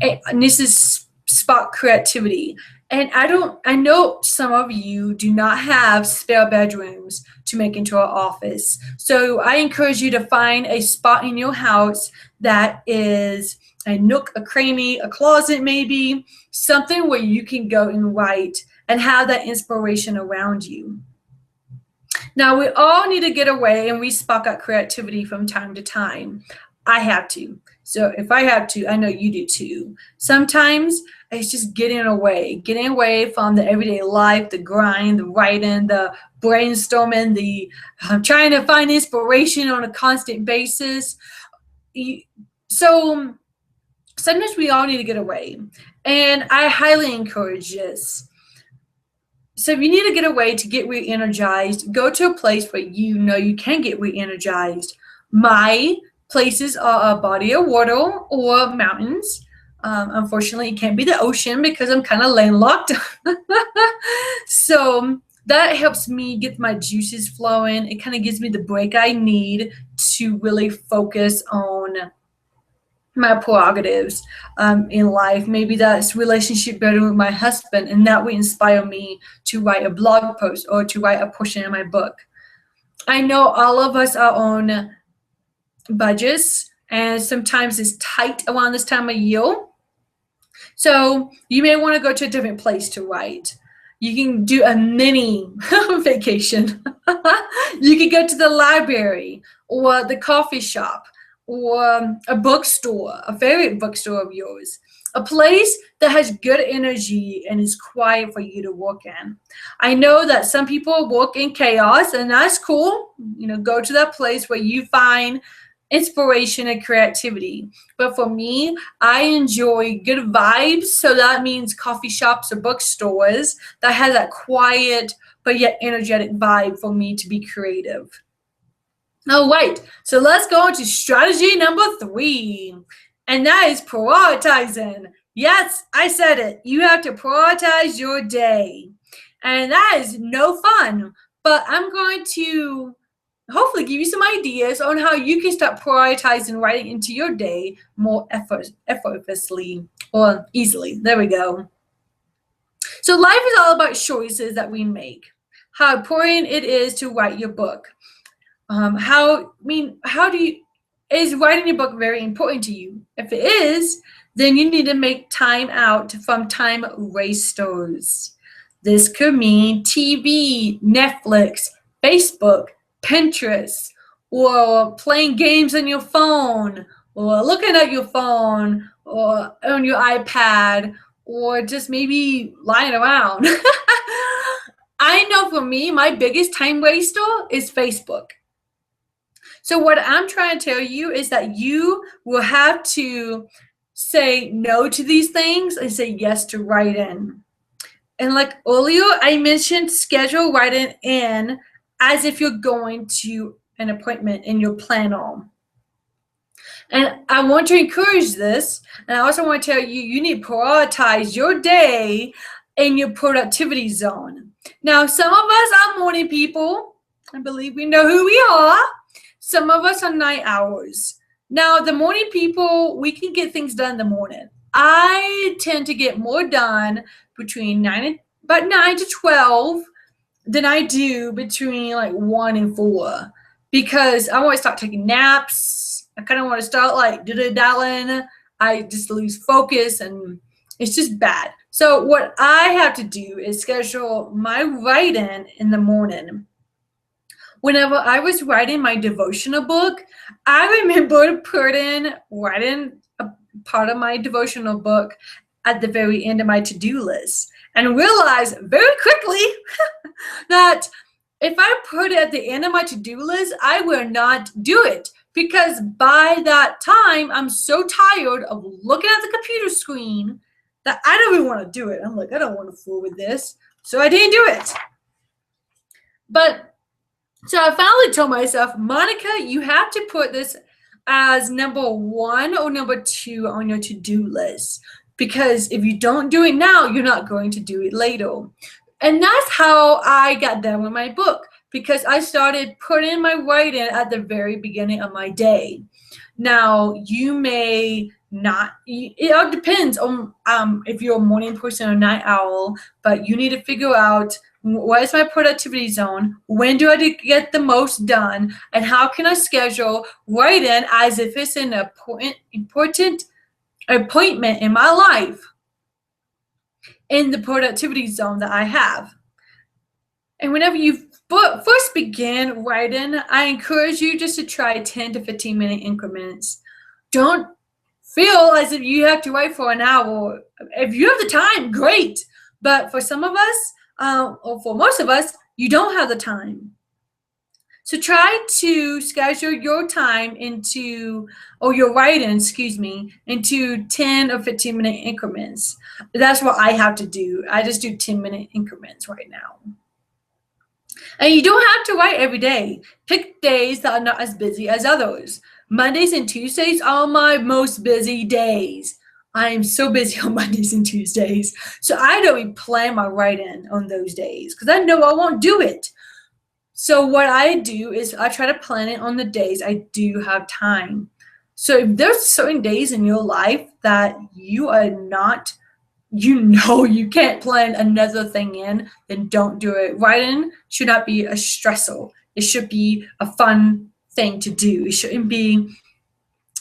And this is spark creativity. And I know some of you do not have spare bedrooms to make into an office. So I encourage you to find a spot in your house that is a nook, a cranny, a closet maybe, something where you can go and write and have that inspiration around you. Now, we all need to get away and we spark out creativity from time to time. I have to. So if I have to, I know you do too. Sometimes it's just getting away from the everyday life, the grind, the writing, the brainstorming, the trying to find inspiration on a constant basis. So sometimes we all need to get away. And I highly encourage this. So if you need to get away to get re-energized, go to a place where you know you can get re-energized. My places are a body of water or mountains. Unfortunately, it can't be the ocean because I'm kind of landlocked. So that helps me get my juices flowing. It kind of gives me the break I need to really focus on my prerogatives in life. Maybe that's relationship building with my husband, and that would inspire me to write a blog post or to write a portion of my book. I know all of us are on budgets, and sometimes it's tight around this time of year. So you may want to go to a different place to write. You can do a mini vacation. You can go to the library or the coffee shop or a bookstore, a favorite bookstore of yours, a place that has good energy and is quiet for you to work in. I know that some people work in chaos, and that's cool. Go to that place where you find inspiration and creativity. But for me, I enjoy good vibes. So that means coffee shops or bookstores that has that quiet but yet energetic vibe for me to be creative. All right, so let's go into strategy number 3, and that is prioritizing. Yes, I said it. You have to prioritize your day, and that is no fun, but I'm going to hopefully give you some ideas on how you can start prioritizing writing into your day more effortlessly or easily. There we go. So life is all about choices that we make. How important it is to write your book. Is writing your book very important to you? If it is, then you need to make time out from time wasters. This could mean TV, Netflix, Facebook, Pinterest, or playing games on your phone, or looking at your phone, or on your iPad, or just maybe lying around. I know for me, my biggest time waster is Facebook. So what I'm trying to tell you is that you will have to say no to these things and say yes to writing. And like earlier, I mentioned schedule writing in as if you're going to an appointment in your planner. And I want to encourage this. And I also want to tell you, you need to prioritize your day in your productivity zone. Now, some of us are morning people. I believe we know who we are. Some of us are night owls. Now, the morning people, we can get things done in the morning. I tend to get more done between 9 to 12 than I do between like 1 and 4, because I want to start taking naps. I kind of want to start like diddle-dallying. I just lose focus and it's just bad. So what I have to do is schedule my writing in the morning. Whenever I was writing my devotional book, I remember writing a part of my devotional book at the very end of my to-do list, and realized very quickly that if I put it at the end of my to-do list, I will not do it, because by that time, I'm so tired of looking at the computer screen that I don't even want to do it. I'm like, I don't want to fool with this. So I didn't do it. So I finally told myself, Monica, you have to put this as number 1 or number 2 on your to-do list. Because if you don't do it now, you're not going to do it later. And that's how I got done with my book, because I started putting my writing at the very beginning of my day. Now, you may not, it all depends on if you're a morning person or night owl, but you need to figure out what is my productivity zone, when do I get the most done, and how can I schedule right in as if it's an important appointment in my life in the productivity zone that I have. And whenever you first begin writing, I encourage you just to try 10 to 15 minute increments. Don't feel as if you have to write for an hour. If you have the time, great. But for some of us, or for most of us, you don't have the time. So try to schedule your time or your writing, into 10 or 15 minute increments. That's what I have to do. I just do 10-minute increments right now. And you don't have to write every day. Pick days that are not as busy as others. Mondays and Tuesdays are my most busy days. I am so busy on Mondays and Tuesdays. So I don't plan my writing on those days because I know I won't do it. So what I do is I try to plan it on the days I do have time. So if there's certain days in your life that you are not, you can't plan another thing in, then don't do it. Writing should not be a stressor. It should be a fun thing to do. It shouldn't be,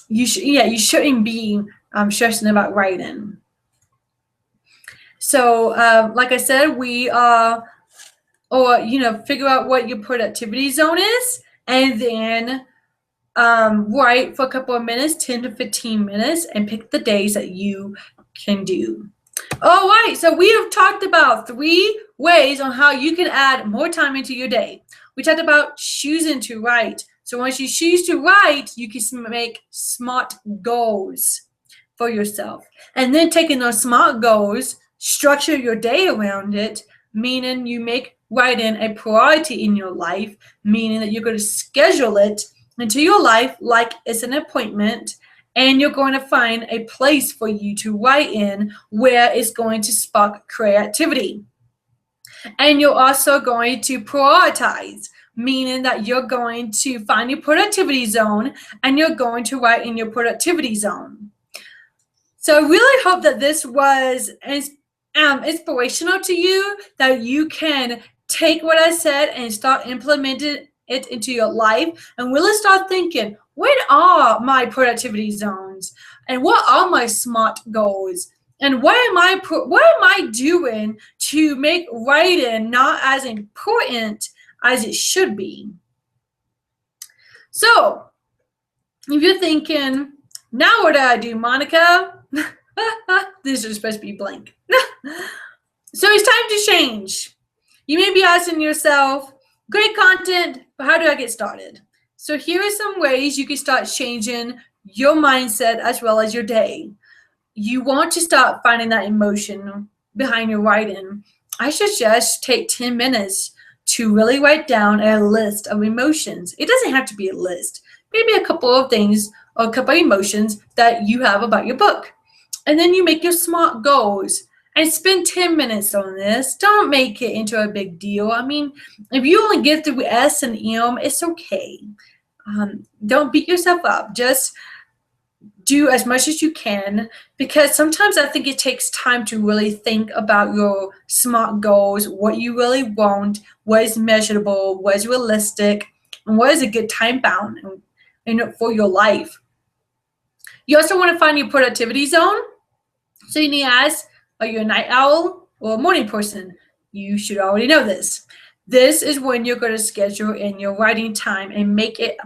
you shouldn't be stressing about writing. So like I said, figure out what your productivity zone is, and then write for a couple of minutes, 10 to 15 minutes, and pick the days that you can do. All right, so we have talked about 3 ways on how you can add more time into your day. We talked about choosing to write. So once you choose to write, you can make SMART goals for yourself. And then taking those SMART goals, structure your day around it, meaning you make writing a priority in your life, meaning that you're going to schedule it into your life like it's an appointment, and you're going to find a place for you to write in where it's going to spark creativity. And you're also going to prioritize, meaning that you're going to find your productivity zone and you're going to write in your productivity zone. So I really hope that this was inspirational to you, that you can take what I said and start implementing it into your life and really start thinking, what are my productivity zones and what are my SMART goals? And what am I doing to make writing not as important as it should be? So if you're thinking, now what do I do, Monica? This is supposed to be blank. So it's time to change. You may be asking yourself, great content, but how do I get started? So here are some ways you can start changing your mindset as well as your day. You want to start finding that emotion behind your writing. I suggest take 10 minutes to really write down a list of emotions. It doesn't have to be a list. Maybe a couple of things or a couple of emotions that you have about your book. And then you make your SMART goals and spend 10 minutes on this. Don't make it into a big deal. I mean, if you only get through S and M, it's okay. Don't beat yourself up. Just do as much as you can, because sometimes I think it takes time to really think about your SMART goals, what you really want, what is measurable, what is realistic, and what is a good time bound for your life. You also want to find your productivity zone. So you need to ask, are you a night owl or a morning person? You should already know this. This is when you're going to schedule in your writing time and make it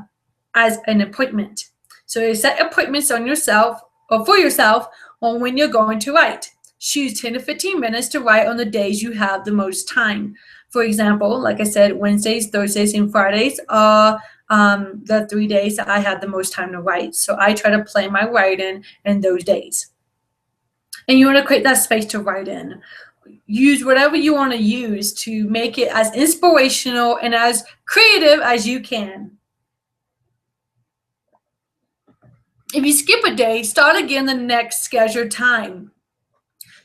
as an appointment. So you set appointments on yourself or for yourself on when you're going to write. Choose 10 to 15 minutes to write on the days you have the most time. For example, like I said, Wednesdays, Thursdays, and Fridays are the 3 days that I had the most time to write. So I try to plan my writing in those days. And you want to create that space to write in. Use whatever you want to use to make it as inspirational and as creative as you can. If you skip a day, start again the next scheduled time.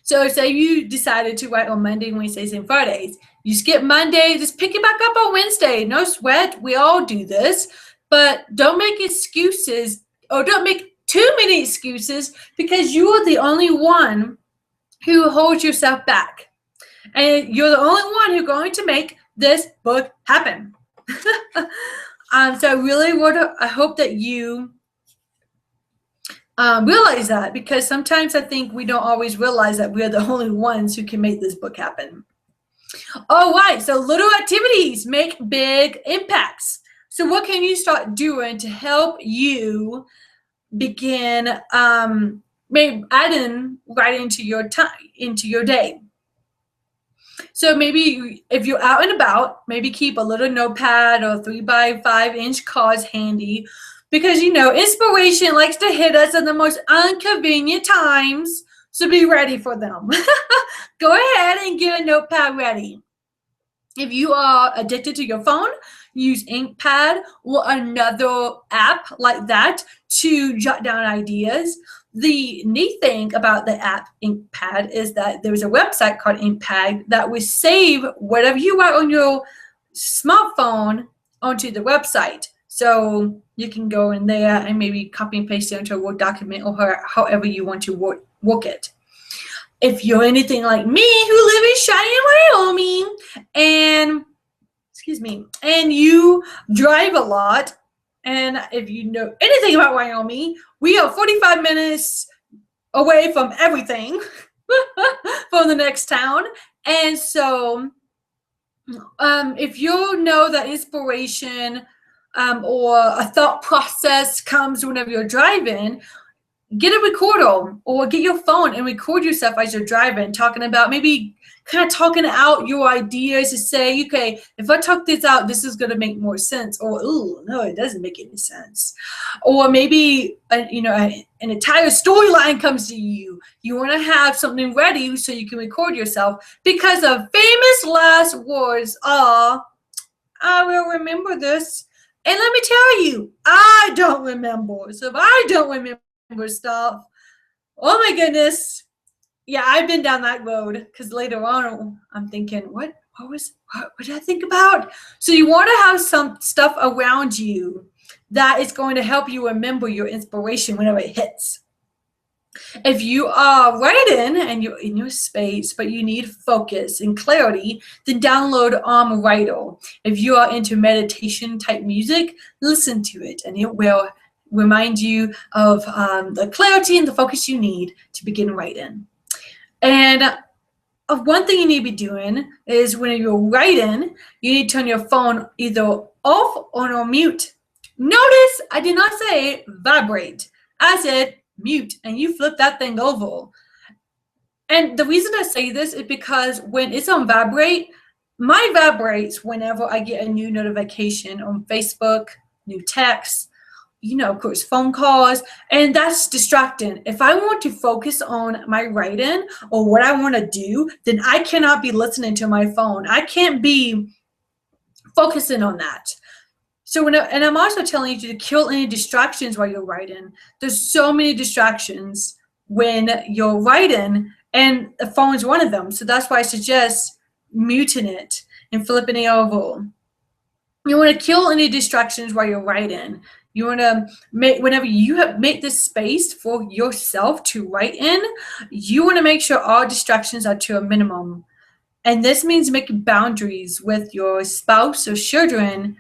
So say you decided to write on Monday, Wednesdays, and Fridays. You skip Monday, just pick it back up on Wednesday. No sweat. We all do this. But don't make excuses, or don't make too many excuses because you are the only one who holds yourself back. And you're the only one who's going to make this book happen. So I really I hope that you realize that, because sometimes I think we don't always realize that we're the only ones who can make this book happen. All right, so little activities make big impacts. So what can you start doing to help you begin maybe adding right into your time, into your day? So maybe if you're out and about, maybe keep a little notepad or 3x5-inch cards handy, because inspiration likes to hit us at the most inconvenient times. So be ready for them. Go ahead and get a notepad ready. If you are addicted to your phone, use InkPad or another app like that to jot down ideas. The neat thing about the app InkPad is that there's a website called InkPad that will save whatever you write on your smartphone onto the website. So you can go in there and maybe copy and paste it into a Word document, or however you want to work it. If you're anything like me, who live in Cheyenne, Wyoming, and you drive a lot, and if you know anything about Wyoming, we are 45 minutes away from everything from the next town. And so if you know that inspiration or a thought process comes whenever you're driving, get a recorder or get your phone and record yourself as you're driving, talking about, maybe kind of talking out your ideas to say, okay, if I talk this out, this is going to make more sense. Or, oh, no, it doesn't make any sense. Or maybe, an entire storyline comes to you. You want to have something ready so you can record yourself, because the famous last words are, I will remember this. And let me tell you, I don't remember. So if I don't remember stuff, oh my goodness. Yeah, I've been down that road, because later on I'm thinking, what did I think about? So you want to have some stuff around you that is going to help you remember your inspiration whenever it hits. If you are writing and you're in your space, but you need focus and clarity, then download Writer. If you are into meditation type music, listen to it, and it will remind you of the clarity and the focus you need to begin writing. And one thing you need to be doing is, when you're writing, you need to turn your phone either off or on mute. Notice I did not say vibrate. I said mute, and you flip that thing over. And the reason I say this is because when it's on vibrate, mine vibrates whenever I get a new notification on Facebook, new text, of course, phone calls, and that's distracting. If I want to focus on my writing or what I want to do, then I cannot be listening to my phone. I can't be focusing on that. So, and I'm also telling you to kill any distractions while you're writing. There's so many distractions when you're writing, and the phone is one of them. So that's why I suggest muting it and flipping it over. You want to kill any distractions while you're writing. You want to whenever you make this space for yourself to write in, you want to make sure all distractions are to a minimum. And this means making boundaries with your spouse or children,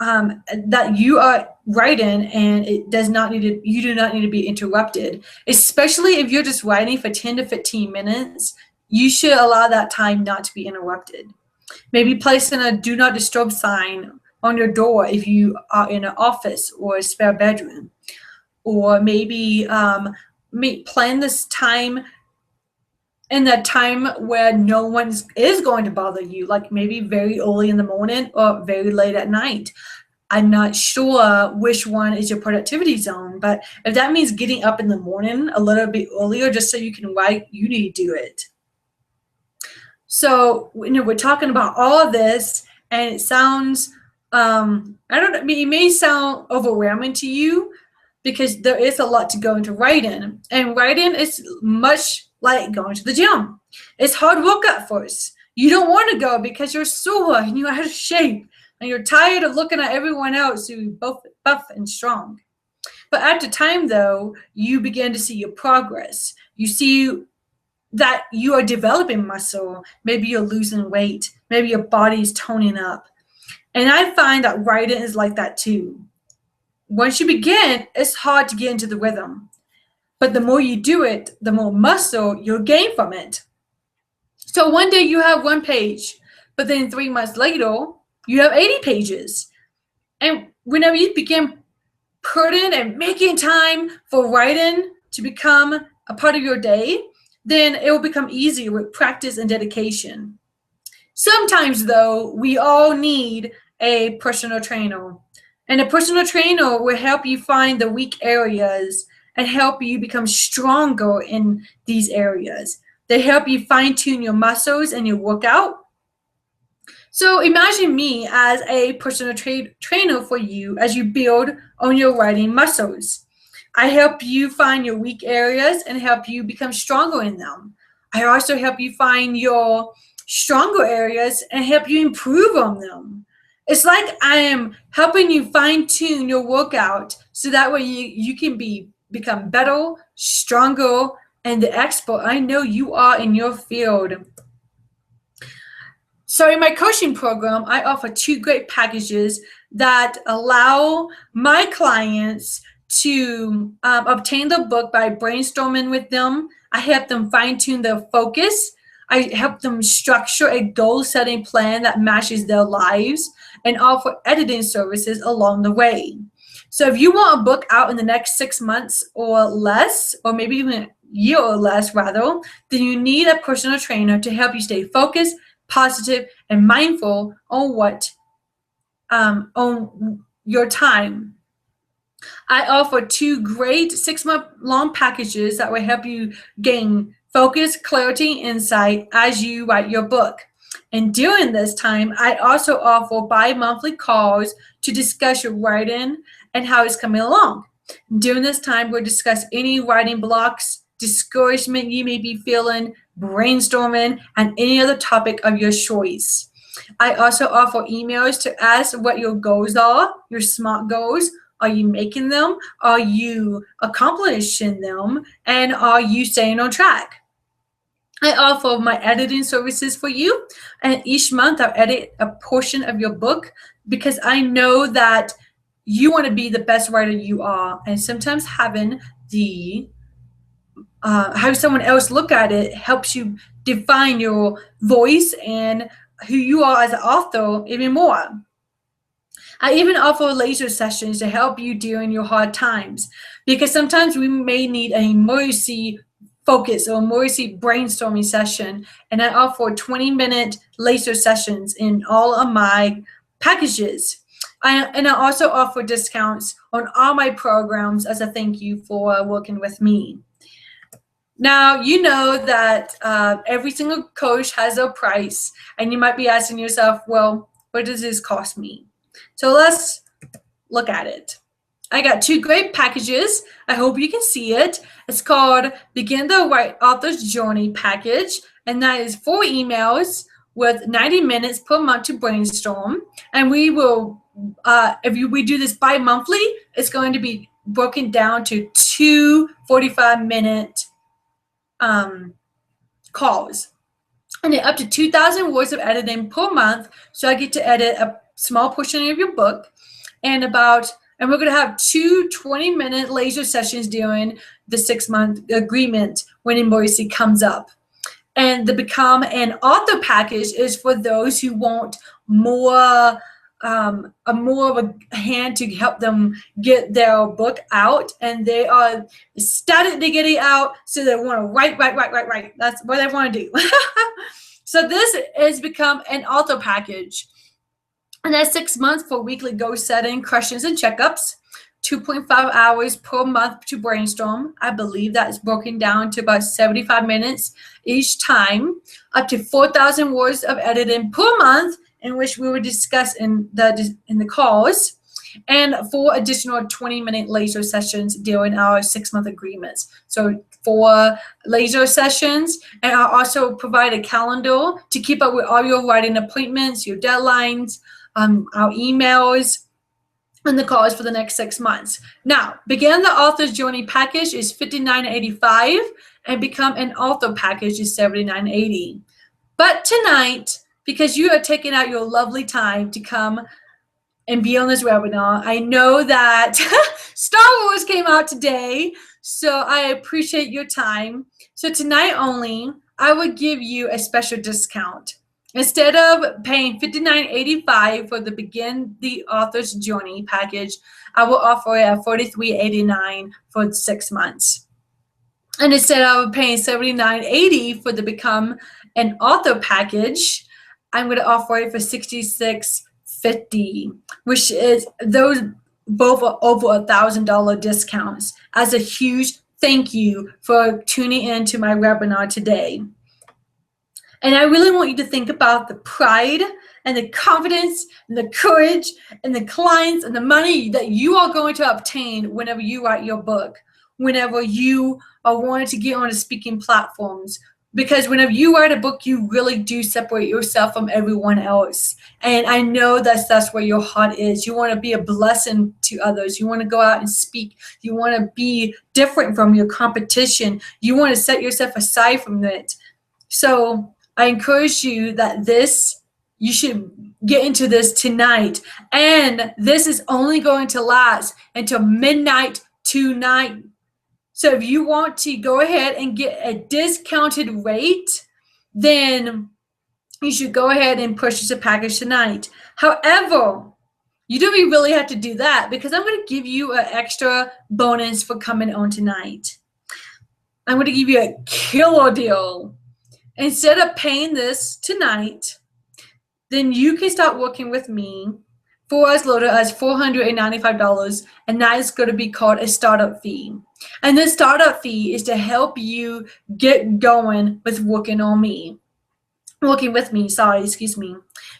that you are writing, and you do not need to be interrupted. Especially if you're just writing for 10 to 15 minutes, you should allow that time not to be interrupted. Maybe placing a do not disturb sign on your door if you are in an office or a spare bedroom. Or maybe plan this time in that time where no one is going to bother you, like maybe very early in the morning or very late at night. I'm not sure which one is your productivity zone, but if that means getting up in the morning a little bit earlier just so you can write, you need to do it. So we're talking about all of this, and it sounds, it may sound overwhelming to you, because there is a lot to go into writing, and writing is much like going to the gym. It's hard work at first. You don't want to go because you're sore and you're out of shape, and you're tired of looking at everyone else who's both buff and strong. But at the time, though, you begin to see your progress. You see that you are developing muscle. Maybe you're losing weight. Maybe your body is toning up. And I find that writing is like that too. Once you begin, it's hard to get into the rhythm. But the more you do it, the more muscle you'll gain from it. So one day you have 1 page, but then 3 months later, you have 80 pages. And whenever you begin putting and making time for writing to become a part of your day, then it will become easier with practice and dedication. Sometimes, though, we all need a personal trainer. And a personal trainer will help you find the weak areas and help you become stronger in these areas. They help you fine-tune your muscles and your workout. So imagine me as a personal trainer for you as you build on your writing muscles. I help you find your weak areas and help you become stronger in them. I also help you find your stronger areas and help you improve on them. It's like I am helping you fine-tune your workout so that way you can become better, stronger, and the expert I know you are in your field. So in my coaching program, I offer 2 great packages that allow my clients to obtain the book by brainstorming with them. I help them fine-tune their focus. I help them structure a goal-setting plan that matches their lives and offer editing services along the way. So if you want a book out in the next 6 months or less, or maybe even a year or less rather, then you need a personal trainer to help you stay focused, positive, and mindful on on your time. I offer 2 great 6-month-long packages that will help you gain focus, clarity, insight as you write your book. And during this time, I also offer bi-monthly calls to discuss your writing and how it's coming along. During this time, we'll discuss any writing blocks, discouragement you may be feeling, brainstorming, and any other topic of your choice. I also offer emails to ask what your goals are, your SMART goals. Are you making them? Are you accomplishing them? And are you staying on track? I offer my editing services for you, and each month I'll edit a portion of your book because I know that you want to be the best writer you are, and sometimes having have someone else look at it helps you define your voice and who you are as an author even more. I even offer laser sessions to help you during your hard times because sometimes we may need an emergency focus or emergency brainstorming session, and I offer 20-minute laser sessions in all of my packages. And I also offer discounts on all my programs as a thank you for working with me. Now, you know that every single coach has a price, and you might be asking yourself, well, what does this cost me? So let's look at it. I got 2 great packages. I hope you can see it. It's called Begin the Right Author's Journey package, and that is 4 emails with 90 minutes per month to brainstorm. And we will, we do this bi-monthly, it's going to be broken down to 2 45-minute calls. And then up to 2,000 words of editing per month. So I get to edit a small portion of your book, and we're going to have 2 20-minute laser sessions during the 6-month agreement when emergency comes up. And the Become an Author package is for those who want more of a hand to help them get their book out, and they are ecstatic to get it out, so they want to write. That's what they want to do. So this is Become an Author package. And that's 6 months for weekly goal setting, questions, and checkups. 2.5 hours per month to brainstorm. I believe that is broken down to about 75 minutes each time. Up to 4,000 words of editing per month, in which we will discuss in the calls, and 4 additional 20-minute laser sessions during our 6-month agreements. So 4 laser sessions, and I'll also provide a calendar to keep up with all your writing appointments, your deadlines, our emails, in the college for the next 6 months. Now, begin the author's journey package is $59.85 and become an author package is $79.80. But tonight, because you are taking out your lovely time to come and be on this webinar, I know that Star Wars came out today, so I appreciate your time. So tonight only, I would give you a special discount. Instead of paying $59.85 for the Begin the Author's Journey package, I will offer it at $43.89 for 6 months. And instead of paying $79.80 for the Become an Author package, I'm going to offer it for $66.50, which is those both are over $1,000 discounts as a huge thank you for tuning in to my webinar today. And I really want you to think about the pride and the confidence and the courage and the clients and the money that you are going to obtain whenever you write your book, whenever you are wanting to get onto speaking platforms. Because whenever you write a book, you really do separate yourself from everyone else. And I know that's where your heart is. You want to be a blessing to others. You want to go out and speak. You want to be different from your competition. You want to set yourself aside from it. So I encourage you that you should get into this tonight. And this is only going to last until midnight tonight. So if you want to go ahead and get a discounted rate, then you should go ahead and purchase a package tonight. However, you don't really have to do that because I'm going to give you an extra bonus for coming on tonight. I'm going to give you a killer deal. Instead of paying this tonight, then you can start working with me for as little as $495, and that is going to be called a startup fee. And the startup fee is to help you get going with working with me.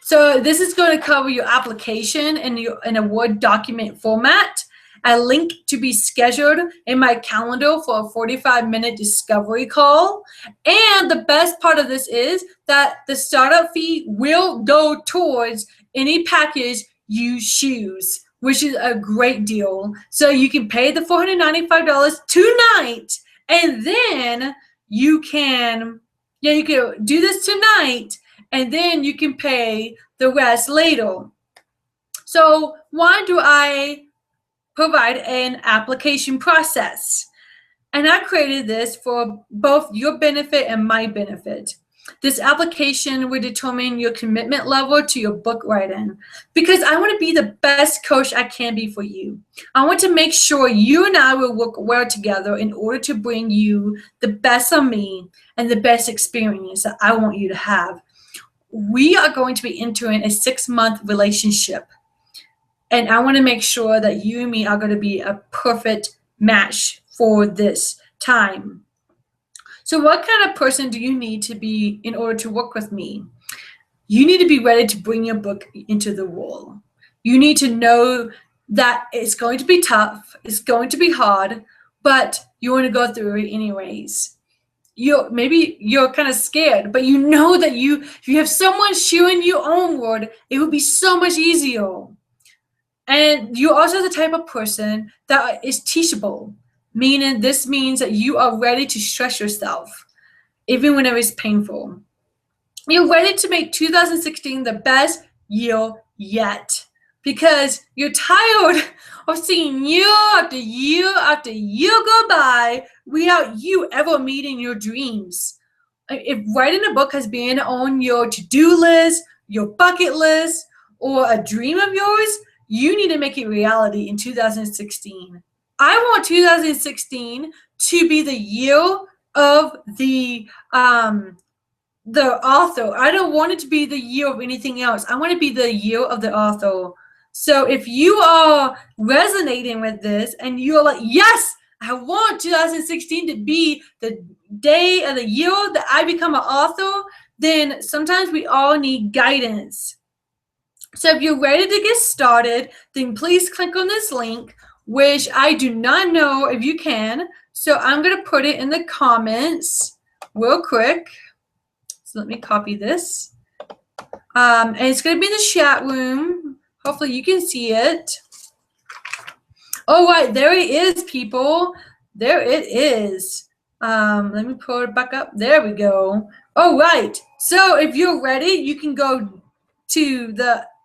So this is going to cover your application in a Word document format, a link to be scheduled in my calendar for a 45-minute discovery call. And the best part of this is that the startup fee will go towards any package you choose, which is a great deal. So you can pay the $495 tonight, and then you can do this tonight, and then you can pay the rest later. So why do I provide an application process? And I created this for both your benefit and my benefit. This application will determine your commitment level to your book writing because I want to be the best coach I can be for you. I want to make sure you and I will work well together in order to bring you the best of me and the best experience that I want you to have. We are going to be entering a 6-month relationship, and I want to make sure that you and me are going to be a perfect match for this time. So what kind of person do you need to be in order to work with me? You need to be ready to bring your book into the world. You need to know that it's going to be tough, it's going to be hard, but you want to go through it anyways. Maybe you're kind of scared, but you know that if you have someone sharing your own word, it will be so much easier. And you're also the type of person that is teachable. Meaning this means that you are ready to stretch yourself, even whenever it's painful. You're ready to make 2016 the best year yet because you're tired of seeing year after year after year go by without you ever meeting your dreams. If writing a book has been on your to-do list, your bucket list, or a dream of yours, you need to make it reality in 2016. I want 2016 to be the year of the author. I don't want it to be the year of anything else. I want to be the year of the author. So if you are resonating with this and you're like, yes, I want 2016 to be the day of the year that I become an author, then sometimes we all need guidance. So if you're ready to get started, then please click on this link, which I do not know if you can. So I'm going to put it in the comments real quick. So let me copy this. And it's going to be in the chat room. Hopefully you can see it. All right, there it is, people. There it is. Let me pull it back up. There we go. All right. So if you're ready, you can go to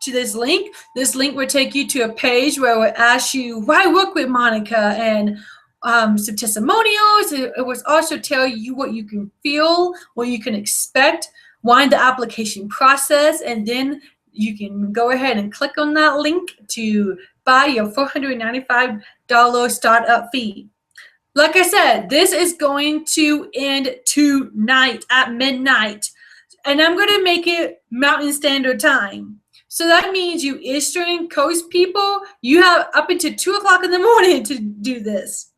this link. This link will take you to a page where it will ask you why work with Monica and some testimonials. It will also tell you what you can feel, what you can expect, why the application process, and then you can go ahead and click on that link to buy your $495 startup fee. Like I said, this is going to end tonight at midnight, and I'm going to make it Mountain Standard Time. So that means you Eastern Coast people, you have up until 2 o'clock in the morning to do this.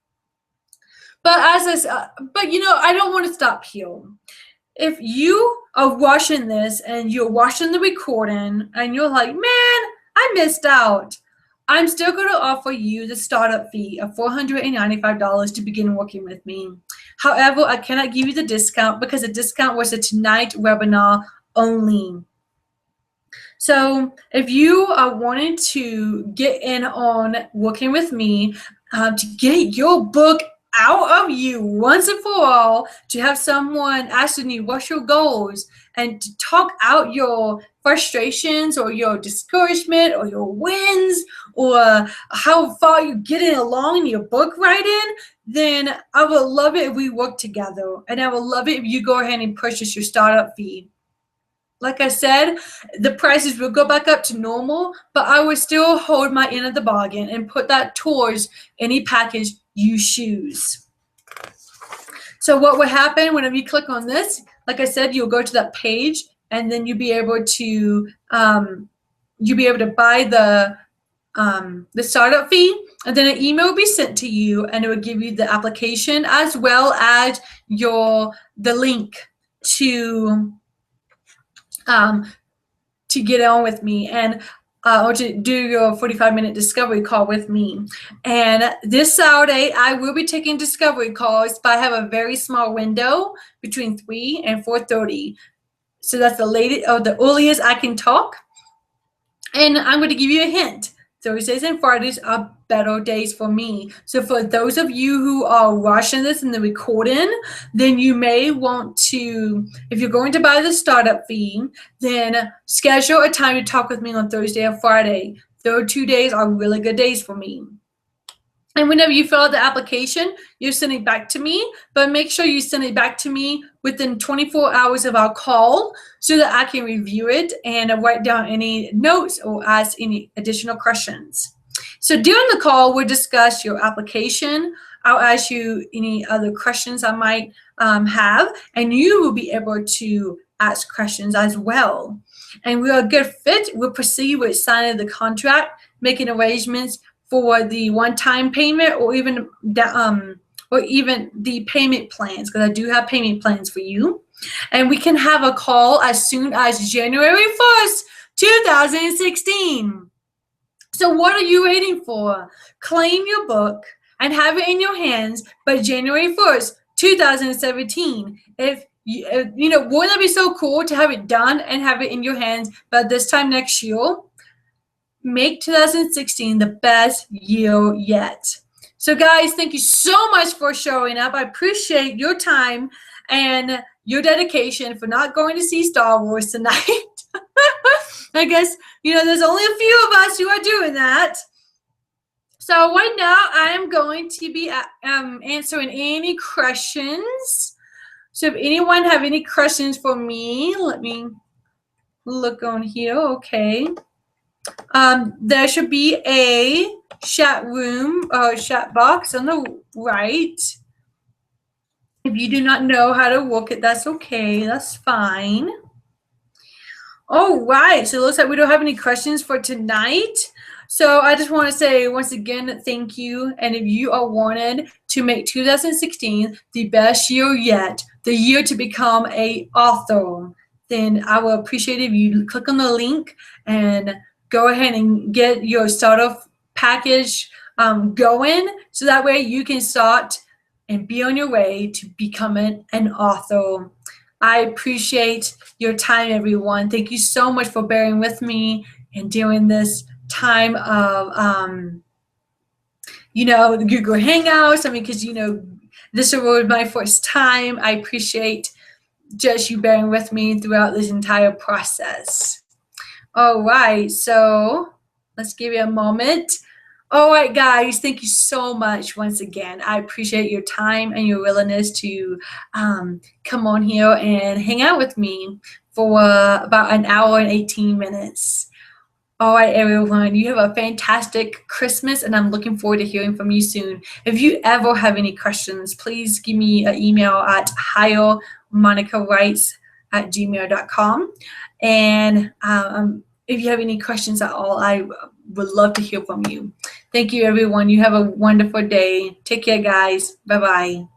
But I don't want to stop here. If you are watching this and you're watching the recording and you're like, man, I missed out, I'm still going to offer you the startup fee of $495 to begin working with me. However, I cannot give you the discount because the discount was a tonight webinar only. So if you are wanting to get in on working with me to get your book out of you once and for all, to have someone asking you what's your goals and to talk out your frustrations or your discouragement or your wins or how far you're getting along in your book writing, then I would love it if we work together, and I would love it if you go ahead and purchase your startup fee. Like I said, the prices will go back up to normal, but I would still hold my end of the bargain and put that towards any package you choose. So what will happen whenever you click on this, like I said, you'll go to that page and then you'll be able to buy the startup fee, and then an email will be sent to you and it will give you the application as well as the link to get on with me and or to do your 45-minute discovery call with me. And this Saturday, I will be taking discovery calls, but I have a very small window between 3 and 4:30. So that's the earliest I can talk. And I'm going to give you a hint. Thursdays and Fridays are better days for me. So for those of you who are watching this in the recording, then you may want to, if you're going to buy the startup fee, then schedule a time to talk with me on Thursday or Friday. Those 2 days are really good days for me. And whenever you fill out the application, you're sending it back to me, but make sure you send it back to me within 24 hours of our call so that I can review it and write down any notes or ask any additional questions. So during the call, we'll discuss your application. I'll ask you any other questions I might have, and you will be able to ask questions as well. And we're a good fit. We'll proceed with signing the contract, making arrangements for the one-time payment or even the payment plans, because I do have payment plans for you. And we can have a call as soon as January 1st, 2016. So what are you waiting for? Claim your book and have it in your hands by January 1st, 2017. Wouldn't that be so cool to have it done and have it in your hands by this time next year? Make 2016 the best year yet. So guys, thank you so much for showing up. I appreciate your time and your dedication for not going to see Star Wars tonight. I guess, there's only a few of us who are doing that. So right now, I am going to be answering any questions. So if anyone have any questions for me, let me look on here. Okay. There should be a chat room or chat box on the right. If you do not know how to work it, that's okay. That's fine. All right. So it looks like we don't have any questions for tonight. So I just want to say once again, thank you. And if you are wanted to make 2016 the best year yet, the year to become an author, then I will appreciate it if you click on the link and go ahead and get your startup package going, so that way you can start and be on your way to becoming an author. I appreciate your time, everyone. Thank you so much for bearing with me and during this time of the Google Hangouts. I mean, because, this was my first time. I appreciate just you bearing with me throughout this entire process. All right, so let's give you a moment. All right, guys, thank you so much once again. I appreciate your time and your willingness to come on here and hang out with me for about an hour and 18 minutes. All right, everyone, you have a fantastic Christmas, and I'm looking forward to hearing from you soon. If you ever have any questions, please give me an email at hiremonicawrites@gmail.com. And if you have any questions at all, I would love to hear from you. Thank you, everyone. You have a wonderful day. Take care, guys. Bye-bye.